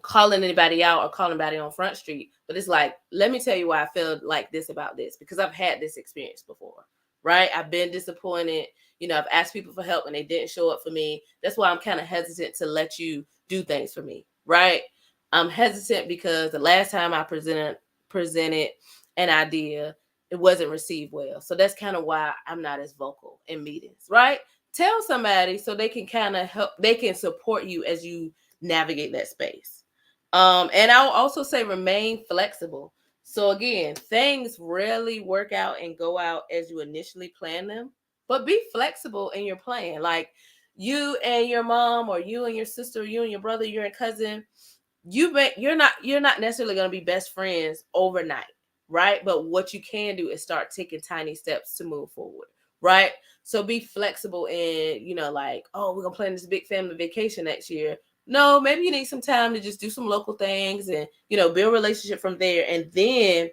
calling anybody out or calling anybody on Front Street, but it's like, let me tell you why I feel like this about this, because I've had this experience before, right? I've been disappointed. I've asked people for help and they didn't show up for me. That's why I'm kind of hesitant to let you do things for me, right? I'm hesitant because the last time I presented an idea, it wasn't received well. So that's kind of why I'm not as vocal in meetings, right? Tell somebody so they can kind of help, they can support you as you navigate that space. And I'll also say remain flexible. So again, things rarely work out and go out as you initially plan them, but be flexible in your plan. Like, you and your mom, or you and your sister, or you and your brother, your cousin, you're not necessarily going to be best friends overnight, right? But what you can do is start taking tiny steps to move forward, right? So be flexible in, like, oh, we're going to plan this big family vacation next year. No, maybe you need some time to just do some local things and, build a relationship from there, and then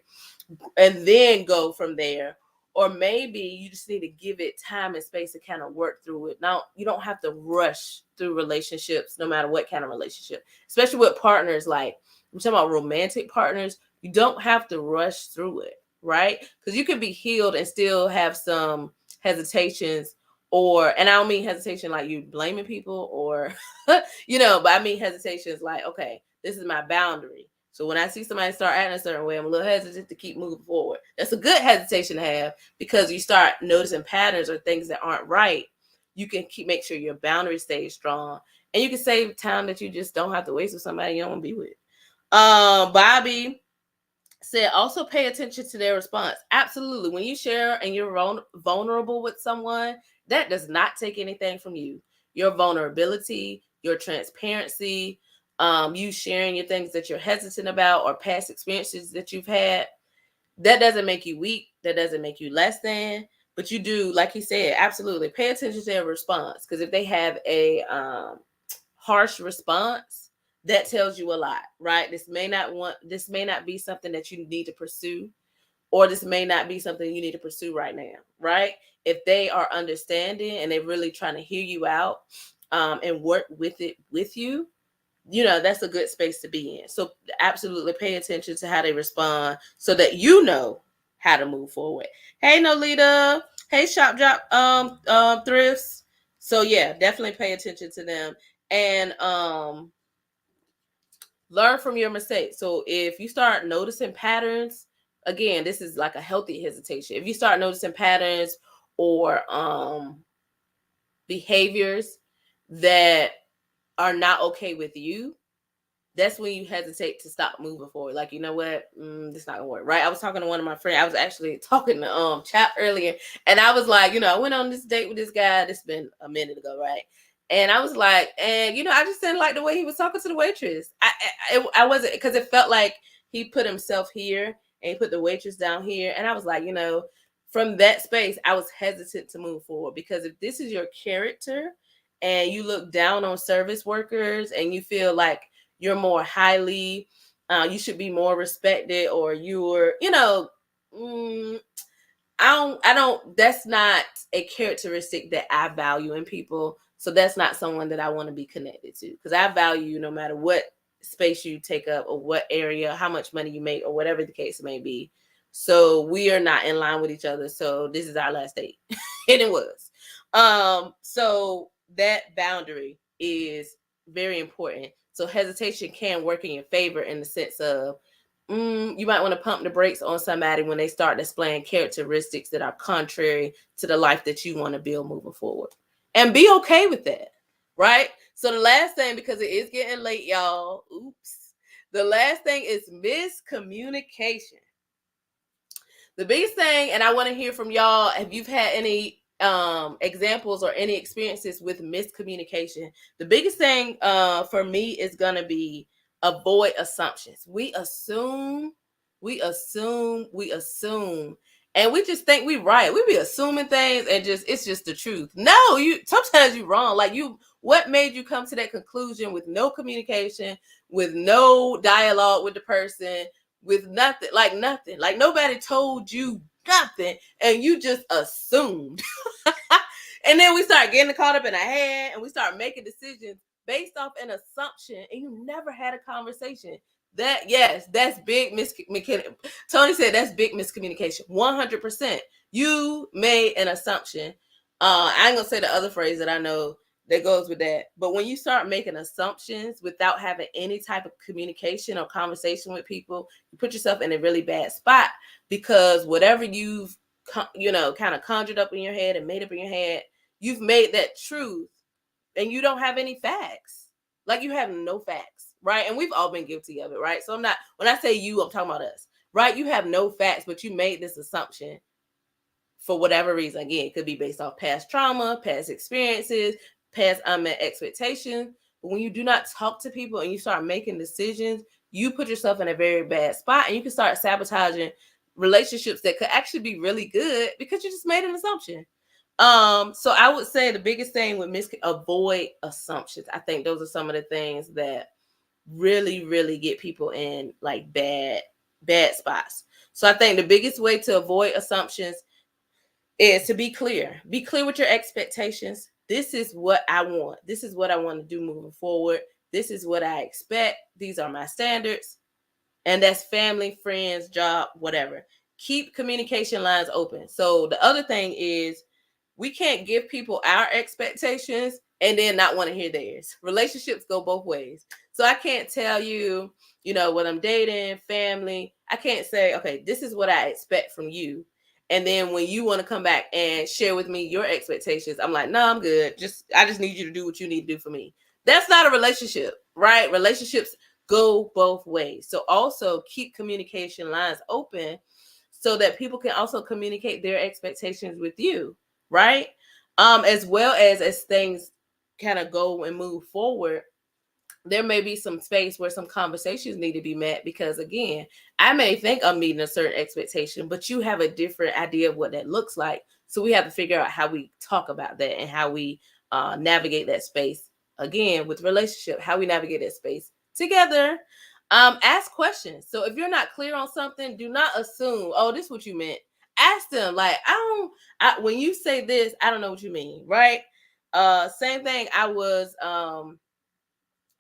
go from there. Or maybe you just need to give it time and space to kind of work through it. Now, you don't have to rush through relationships, no matter what kind of relationship, especially with partners. Like, I'm talking about romantic partners. You don't have to rush through it, right? Because you can be healed and still have some hesitations, and I don't mean hesitation like you blaming people, or, but I mean hesitations like, okay, this is my boundary. So when I see somebody start acting a certain way, I'm a little hesitant to keep moving forward. That's a good hesitation to have, because you start noticing patterns or things that aren't right. You can make sure your boundary stays strong, and you can save time that you just don't have to waste with somebody you don't want to be with. Bobby said, also pay attention to their response. Absolutely. When you share and you're vulnerable with someone, that does not take anything from you. Your vulnerability, your transparency, you sharing your things that you're hesitant about or past experiences that you've had, that doesn't make you weak. That doesn't make you less than. But you do, like he said, absolutely pay attention to their response. Because if they have a harsh response, that tells you a lot, right? This may not be something that you need to pursue, or this may not be something you need to pursue right now, right? If they are understanding and they're really trying to hear you out, and work with you, that's a good space to be in. So absolutely pay attention to how they respond so that you know how to move forward. Hey, Nolita. Hey, Shop Drop Thrifts. So yeah, definitely pay attention to them, and learn from your mistakes. So if you start noticing patterns, again, this is like a healthy hesitation. If you start noticing patterns or behaviors that are not okay with you, that's when you hesitate to stop moving forward. Like, you know what? This is not gonna work, right? I was talking to one of my friends. I was actually talking to Chap earlier, and I was like, I went on this date with this guy. This has been a minute ago, right? And I was like, and I just didn't like the way he was talking to the waitress. I wasn't, because it felt like he put himself here and he put the waitress down here, and I was like, from that space, I was hesitant to move forward, because if this is your character and you look down on service workers and you feel like you're more highly, you should be more respected, or you're, I don't, that's not a characteristic that I value in people. So that's not someone that I want to be connected to, because I value you no matter what space you take up or what area, how much money you make, or whatever the case may be. So we are not in line with each other. So this is our last date. And it was. So that boundary is very important. So hesitation can work in your favor in the sense of you might want to pump the brakes on somebody when they start displaying characteristics that are contrary to the life that you want to build moving forward. And be okay with that, right? So the last thing, because it is getting late, y'all. Oops. The last thing is miscommunication. The biggest thing, and I want to hear from y'all, if you've had any examples or any experiences with miscommunication. The biggest thing for me is going to be avoid assumptions. We assume, and we just think we right. We be assuming things and it's just the truth. No, sometimes you're wrong. Like what made you come to that conclusion with no communication, with no dialogue with the person, with nothing, like nobody told you nothing, and you just assumed. And then we start getting caught up in our head, and we start making decisions based off an assumption, and you never had a conversation. That's big miscommunication. Tony said that's big miscommunication. 100%. You made an assumption. I ain't gonna say the other phrase that I know that goes with that. But when you start making assumptions without having any type of communication or conversation with people, you put yourself in a really bad spot, because whatever you've kind of conjured up in your head and made up in your head, you've made that truth, and you don't have any facts. Like, you have no facts, right? And we've all been guilty of it, right? So when I say you, I'm talking about us, right? You have no facts, but you made this assumption for whatever reason. Again, it could be based off past trauma, past experiences, past unmet expectations. But when you do not talk to people and you start making decisions, you put yourself in a very bad spot, and you can start sabotaging relationships that could actually be really good because you just made an assumption. So I would say the biggest thing with avoid assumptions. I think those are some of the things that really, really get people in like bad spots. So I think the biggest way to avoid assumptions is to be clear. Be clear with your expectations. This is what I want. This is what I want to do moving forward. This is what I expect. These are my standards. And that's family, friends, job, whatever. Keep communication lines open. So the other thing is, we can't give people our expectations and then not want to hear theirs. Relationships go both ways. So I can't tell you, what I'm dating, family. I can't say, okay, this is what I expect from you. And then when you want to come back and share with me your expectations, I'm like, no, I'm good. I just need you to do what you need to do for me. That's not a relationship, right? Relationships go both ways. So also keep communication lines open so that people can also communicate their expectations with you, right? As well as things kind of go and move forward, there may be some space where some conversations need to be met, because again, I may think I'm meeting a certain expectation, but you have a different idea of what that looks like. So we have to figure out how we talk about that and how we navigate that space. Again, with relationship, how we navigate that space together. Ask questions. So if you're not clear on something, do not assume, oh, this is what you meant. Ask them, like, when you say this, I don't know what you mean, right? Same thing. I was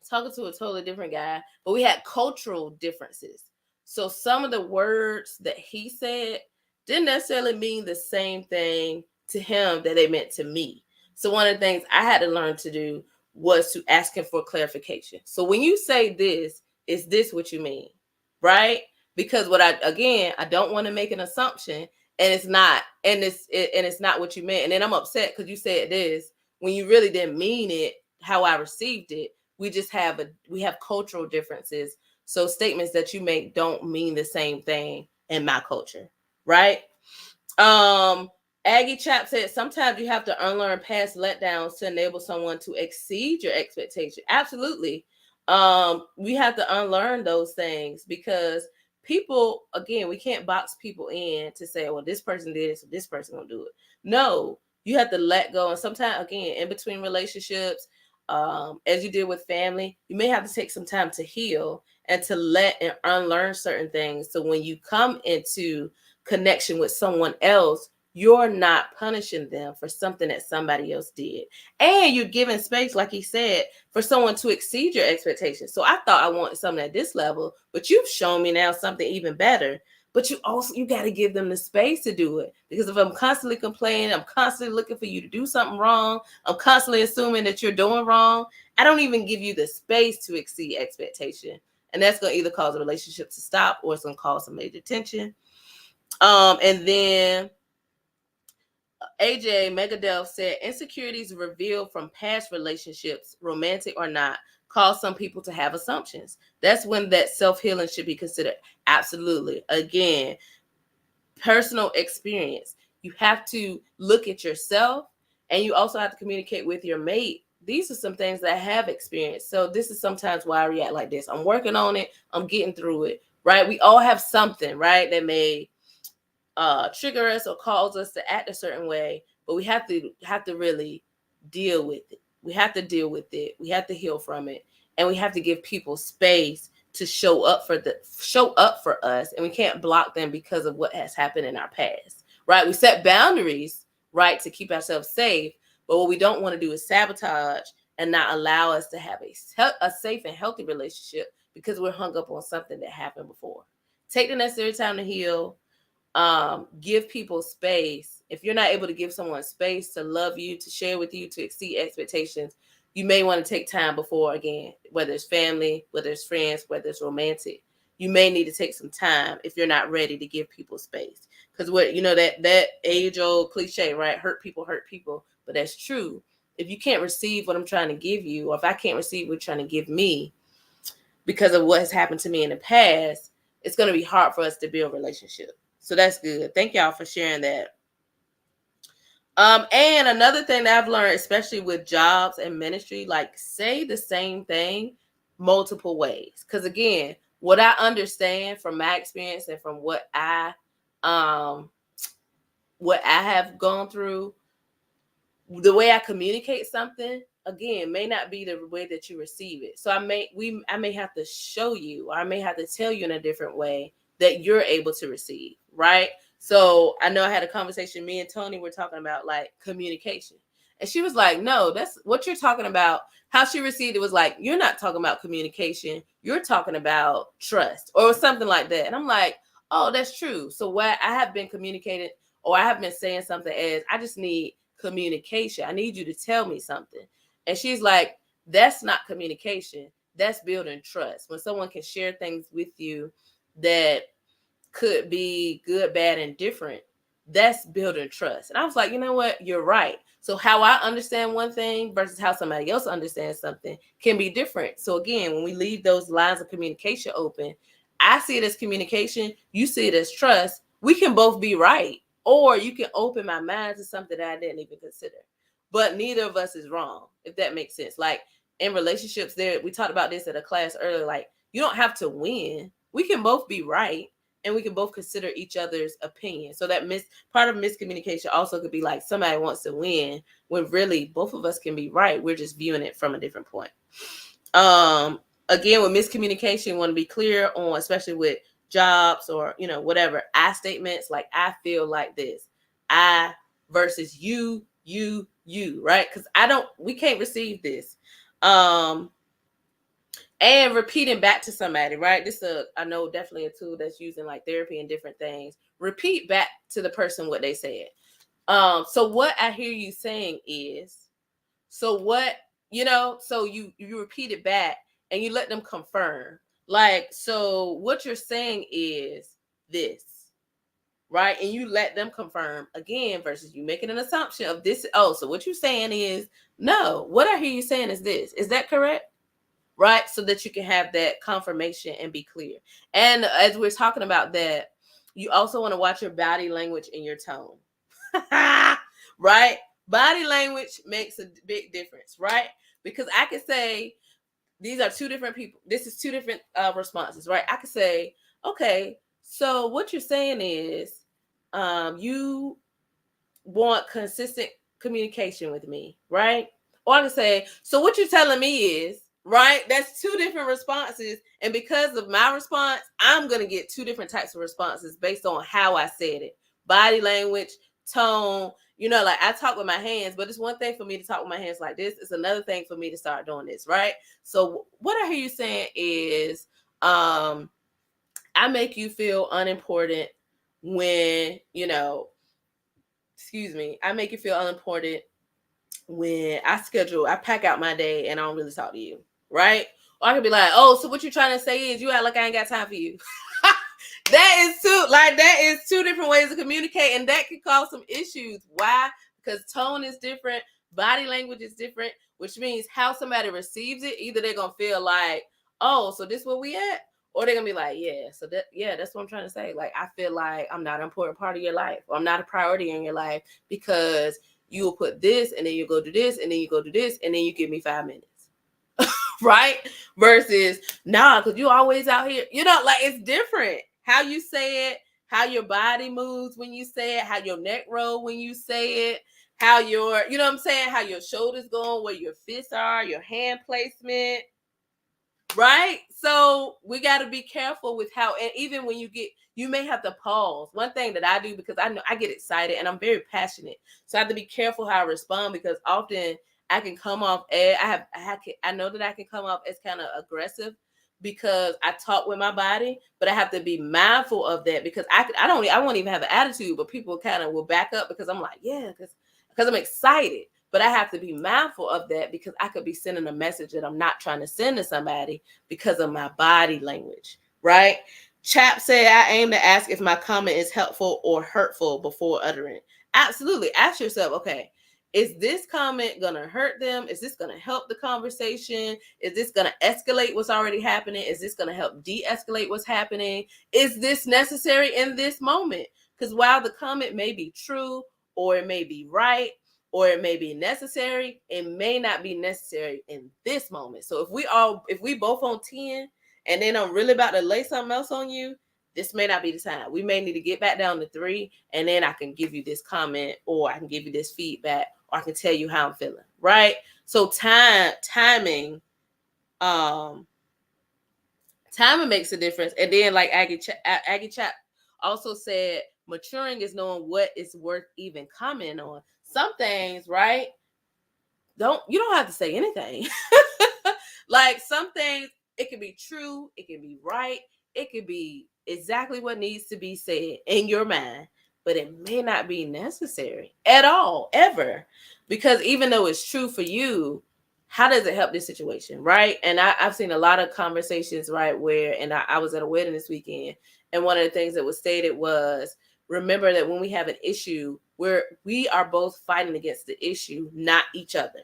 talking to a totally different guy, but we had cultural differences. So some of the words that he said didn't necessarily mean the same thing to him that they meant to me. So one of the things I had to learn to do was to ask him for clarification. So when you say this, is this what you mean? Right? Because I don't want to make an assumption and it's not, and it's not what you meant. And then I'm upset because you said this when you really didn't mean it how I received it. We have cultural differences. So statements that you make don't mean the same thing in my culture, right? Aggie Chap said, sometimes you have to unlearn past letdowns to enable someone to exceed your expectation. Absolutely. We have to unlearn those things because people, again, we can't box people in to say, well, this person did it, so this person will do it. No, you have to let go. And sometimes, again, in between relationships, as you did with family, you may have to take some time to heal and to let and unlearn certain things. So when you come into connection with someone else, you're not punishing them for something that somebody else did. And you're giving space, like he said, for someone to exceed your expectations. So I thought I wanted something at this level, but you've shown me now something even better. But you got to give them the space to do it. Because if I'm constantly complaining, I'm constantly looking for you to do something wrong, I'm constantly assuming that you're doing wrong, I don't even give you the space to exceed expectation. And that's going to either cause a relationship to stop or it's going to cause some major tension. And then AJ Megadelph said insecurities revealed from past relationships, romantic or not, cause some people to have assumptions. That's when that self-healing should be considered. Absolutely. Again, personal experience. You have to look at yourself, and you also have to communicate with your mate. These are some things that I have experienced. So this is sometimes why I react like this. I'm working on it. I'm getting through it, right? We all have something, right, that may trigger us or cause us to act a certain way, but we have to really deal with it. We have to deal with it. We have to heal from it, and we have to give people space to show up for us, and we can't block them because of what has happened in our past, right? We set boundaries, right, to keep ourselves safe, but what we don't want to do is sabotage and not allow us to have a safe and healthy relationship because we're hung up on something that happened before. Take the necessary time to heal. Give people space. If you're not able to give someone space to love you, to share with you, to exceed expectations, you may want to take time before, again, whether it's family, whether it's friends, whether it's romantic, you may need to take some time if you're not ready to give people space. Because that age-old cliche, right? Hurt people, but that's true. If you can't receive what I'm trying to give you, or if I can't receive what you're trying to give me because of what has happened to me in the past, it's going to be hard for us to build a relationship. So that's good. Thank y'all for sharing that. And another thing that I've learned, especially with jobs and ministry, like say the same thing multiple ways. Because again, what I understand from my experience and from what I have gone through, the way I communicate something, again, may not be the way that you receive it. So I may have to show you, or I may have to tell you in a different way that you're able to receive, right? So I know I had a conversation, me and Tony were talking about like communication. And she was like, no, that's what you're talking about. How she received it was like, you're not talking about communication. You're talking about trust or something like that. And I'm like, oh, that's true. So what I have been communicating, or I have been saying something as, I just need communication. I need you to tell me something. And she's like, that's not communication. That's building trust. When someone can share things with you that could be good, bad, and different, that's building trust. And I was like, you know what? You're right. So how I understand one thing versus how somebody else understands something can be different. So again, when we leave those lines of communication open, I see it as communication, you see it as trust. We can both be right. Or you can open my mind to something that I didn't even consider. But neither of us is wrong, if that makes sense. Like in relationships, we talked about this at a class earlier, like you don't have to win. We can both be right, and we can both consider each other's opinion. So that part of miscommunication also could be like somebody wants to win when really both of us can be right. We're just viewing it from a different point. Again, with miscommunication, you want to be clear on, especially with jobs or, whatever, I statements, like I feel like this, I versus you, right? Because we can't receive this. And repeating back to somebody, right? This is I know definitely a tool that's using like therapy and different things. Repeat back to the person what they said. So what I hear you saying is, so what, so you repeat it back and you let them confirm. Like, so what you're saying is this, right? And you let them confirm again versus you making an assumption of this. Oh, so what you're saying is, no, what I hear you saying is this. Is that correct? Right? So that you can have that confirmation and be clear. And as we're talking about that, you also want to watch your body language and your tone. Right? Body language makes a big difference, right? Because I could say, these are two different people. This is two different responses, right? I could say, okay, so what you're saying is you want consistent communication with me, right? Or I can say, so what you're telling me is, right? That's two different responses. And because of my response, I'm going to get two different types of responses based on how I said it. Body language, tone. You know, like I talk with my hands, but it's one thing for me to talk with my hands like this. It's another thing for me to start doing this, right? So what I hear you saying is, I make you feel unimportant when, you know, excuse me, I make you feel unimportant when I pack out my day and I don't really talk to you, right? Or I could be like, oh, so what you trying to say is you act like I ain't got time for you. That is two different ways to communicate, and that can cause some issues. Why? Because tone is different, body language is different, which means how somebody receives it. Either they're gonna feel like, oh, so this where we at, or they're gonna be like, that's what I'm trying to say. Like, I feel like I'm not an important part of your life, or I'm not a priority in your life because you will put this, and then you go do this, and then you go do this, and then you give me 5 minutes. Right? Versus, nah, because you always out here. You know, like, it's different. How you say it, how your body moves when you say it, how your neck roll when you say it, how your, you know what I'm saying, how your shoulders going, where your fists are, your hand placement. Right? So we got to be careful with how, and even when you may have to pause. One thing that I do, because I know I get excited and I'm very passionate, so I have to be careful how I respond, because often I can come off as I know that I can come off as kind of aggressive because I talk with my body, but I have to be mindful of that, because I won't even have an attitude, but people kind of will back up because I'm like, yeah, because I'm excited. But I have to be mindful of that, because I could be sending a message that I'm not trying to send to somebody because of my body language, right? Chap said, I aim to ask if my comment is helpful or hurtful before uttering. Absolutely. Ask yourself, okay, is this comment going to hurt them? Is this going to help the conversation? Is this going to escalate what's already happening? Is this going to help de-escalate what's happening? Is this necessary in this moment? Because while the comment may be true, or it may be right, or it may be necessary, it may not be necessary in this moment. So if we both on 10 and then I'm really about to lay something else on you, this may not be the time. We may need to get back down to 3, and then I can give you this comment, or I can give you this feedback, or I can tell you how I'm feeling, right? So timing makes a difference. And then, like Aggie Chap also said, maturing is knowing what is worth even commenting on. Some things, right? You don't have to say anything. Like, some things, it can be true, it can be right, it could be exactly what needs to be said in your mind, but it may not be necessary at all, ever. Because even though it's true for you, how does it help this situation, right? And I've seen a lot of conversations, right, where, and I was at a wedding this weekend, and one of the things that was stated was, remember that when we have an issue, we are both fighting against the issue, not each other,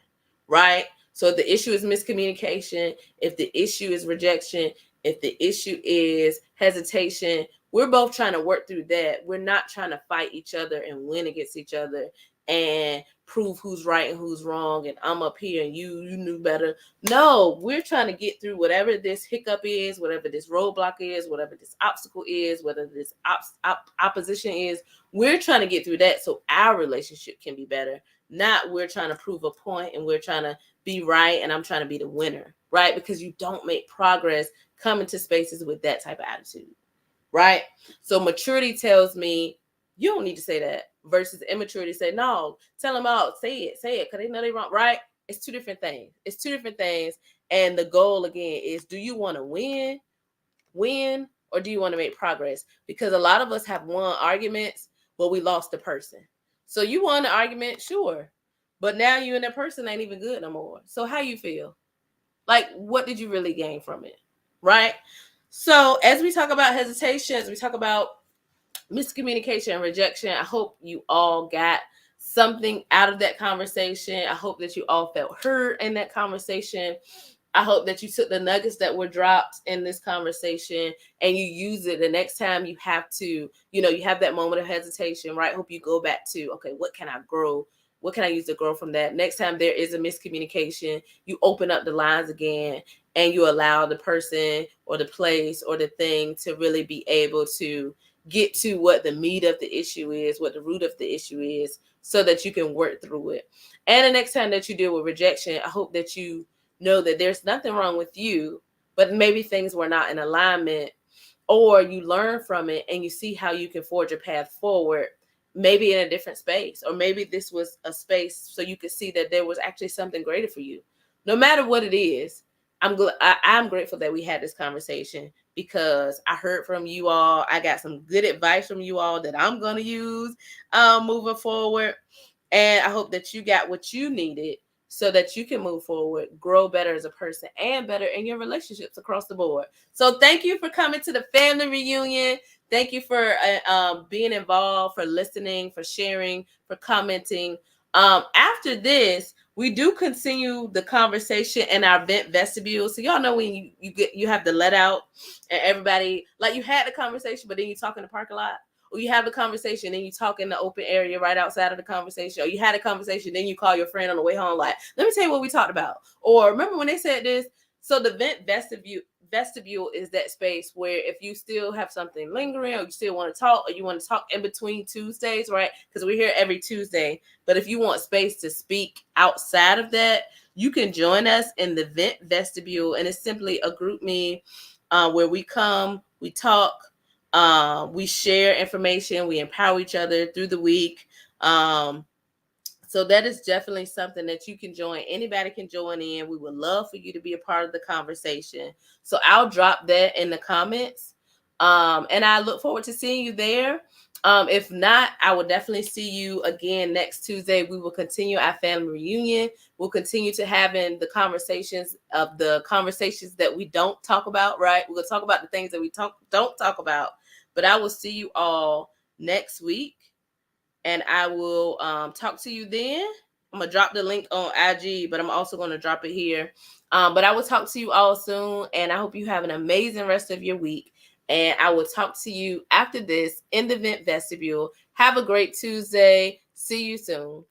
right? So if the issue is miscommunication, if the issue is rejection, if the issue is hesitation, we're both trying to work through that. We're not trying to fight each other and win against each other and prove who's right and who's wrong, and I'm up here and you knew better. No, we're trying to get through whatever this hiccup is, whatever this roadblock is, whatever this obstacle is, whether this opposition is. We're trying to get through that so our relationship can be better. Not we're trying to prove a point and we're trying to be right and I'm trying to be the winner, right? Because you don't make progress coming to spaces with that type of attitude, right? So maturity tells me you don't need to say that, versus immaturity say, no, tell them out, say it, because they know they're wrong, right? It's two different things. And the goal, again, is, do you want to win, or do you want to make progress? Because a lot of us have won arguments, but we lost the person. So you won the argument, sure, but now you and that person ain't even good no more. So how you feel? Like, what did you really gain from it, right? So as we talk about hesitations, we talk about miscommunication and rejection, I hope you all got something out of that conversation. I hope that you all felt heard in that conversation. I hope that you took the nuggets that were dropped in this conversation and you use it the next time you have to, you have that moment of hesitation, right? Hope you go back to, okay, what can I grow? What can I use to grow from that? Next time there is a miscommunication, you open up the lines again and you allow the person or the place or the thing to really be able to get to what the meat of the issue is, what the root of the issue is, so that you can work through it. And the next time that you deal with rejection, I hope that you know that there's nothing wrong with you, but maybe things were not in alignment, or you learn from it and you see how you can forge a path forward maybe in a different space, or maybe this was a space so you could see that there was actually something greater for you. No matter what it is, I'm grateful that we had this conversation, because I heard from you all. I got some good advice from you all that I'm going to use moving forward. And I hope that you got what you needed so that you can move forward, grow better as a person, and better in your relationships across the board. So thank you for coming to the family reunion. Thank you for being involved, for listening, for sharing, for commenting. After this, we do continue the conversation in our vent vestibule. So y'all know when you have the let out, and everybody, like, you had the conversation, but then you talk in the parking lot. Or you have a conversation, then you talk in the open area right outside of the conversation. Or you had a conversation, then you call your friend on the way home, like, let me tell you what we talked about. Or remember when they said this? So the vent vestibule is that space where if you still have something lingering, or you still want to talk, or you want to talk in between Tuesdays, right? Because we're here every Tuesday. But if you want space to speak outside of that, you can join us in the vent vestibule. And it's simply a group me where we come, we talk, we share information, we empower each other through the week. So that is definitely something that you can join. Anybody can join in. We would love for you to be a part of the conversation. So I'll drop that in the comments. And I look forward to seeing you there. If not, I will definitely see you again next Tuesday. We will continue our family reunion. We'll continue to having the conversations that we don't talk about, right? We're going to talk about the things that we don't talk about. But I will see you all next week. And I will talk to you then. I'm going to drop the link on IG, but I'm also going to drop it here. But I will talk to you all soon. And I hope you have an amazing rest of your week. And I will talk to you after this in the vent vestibule. Have a great Tuesday. See you soon.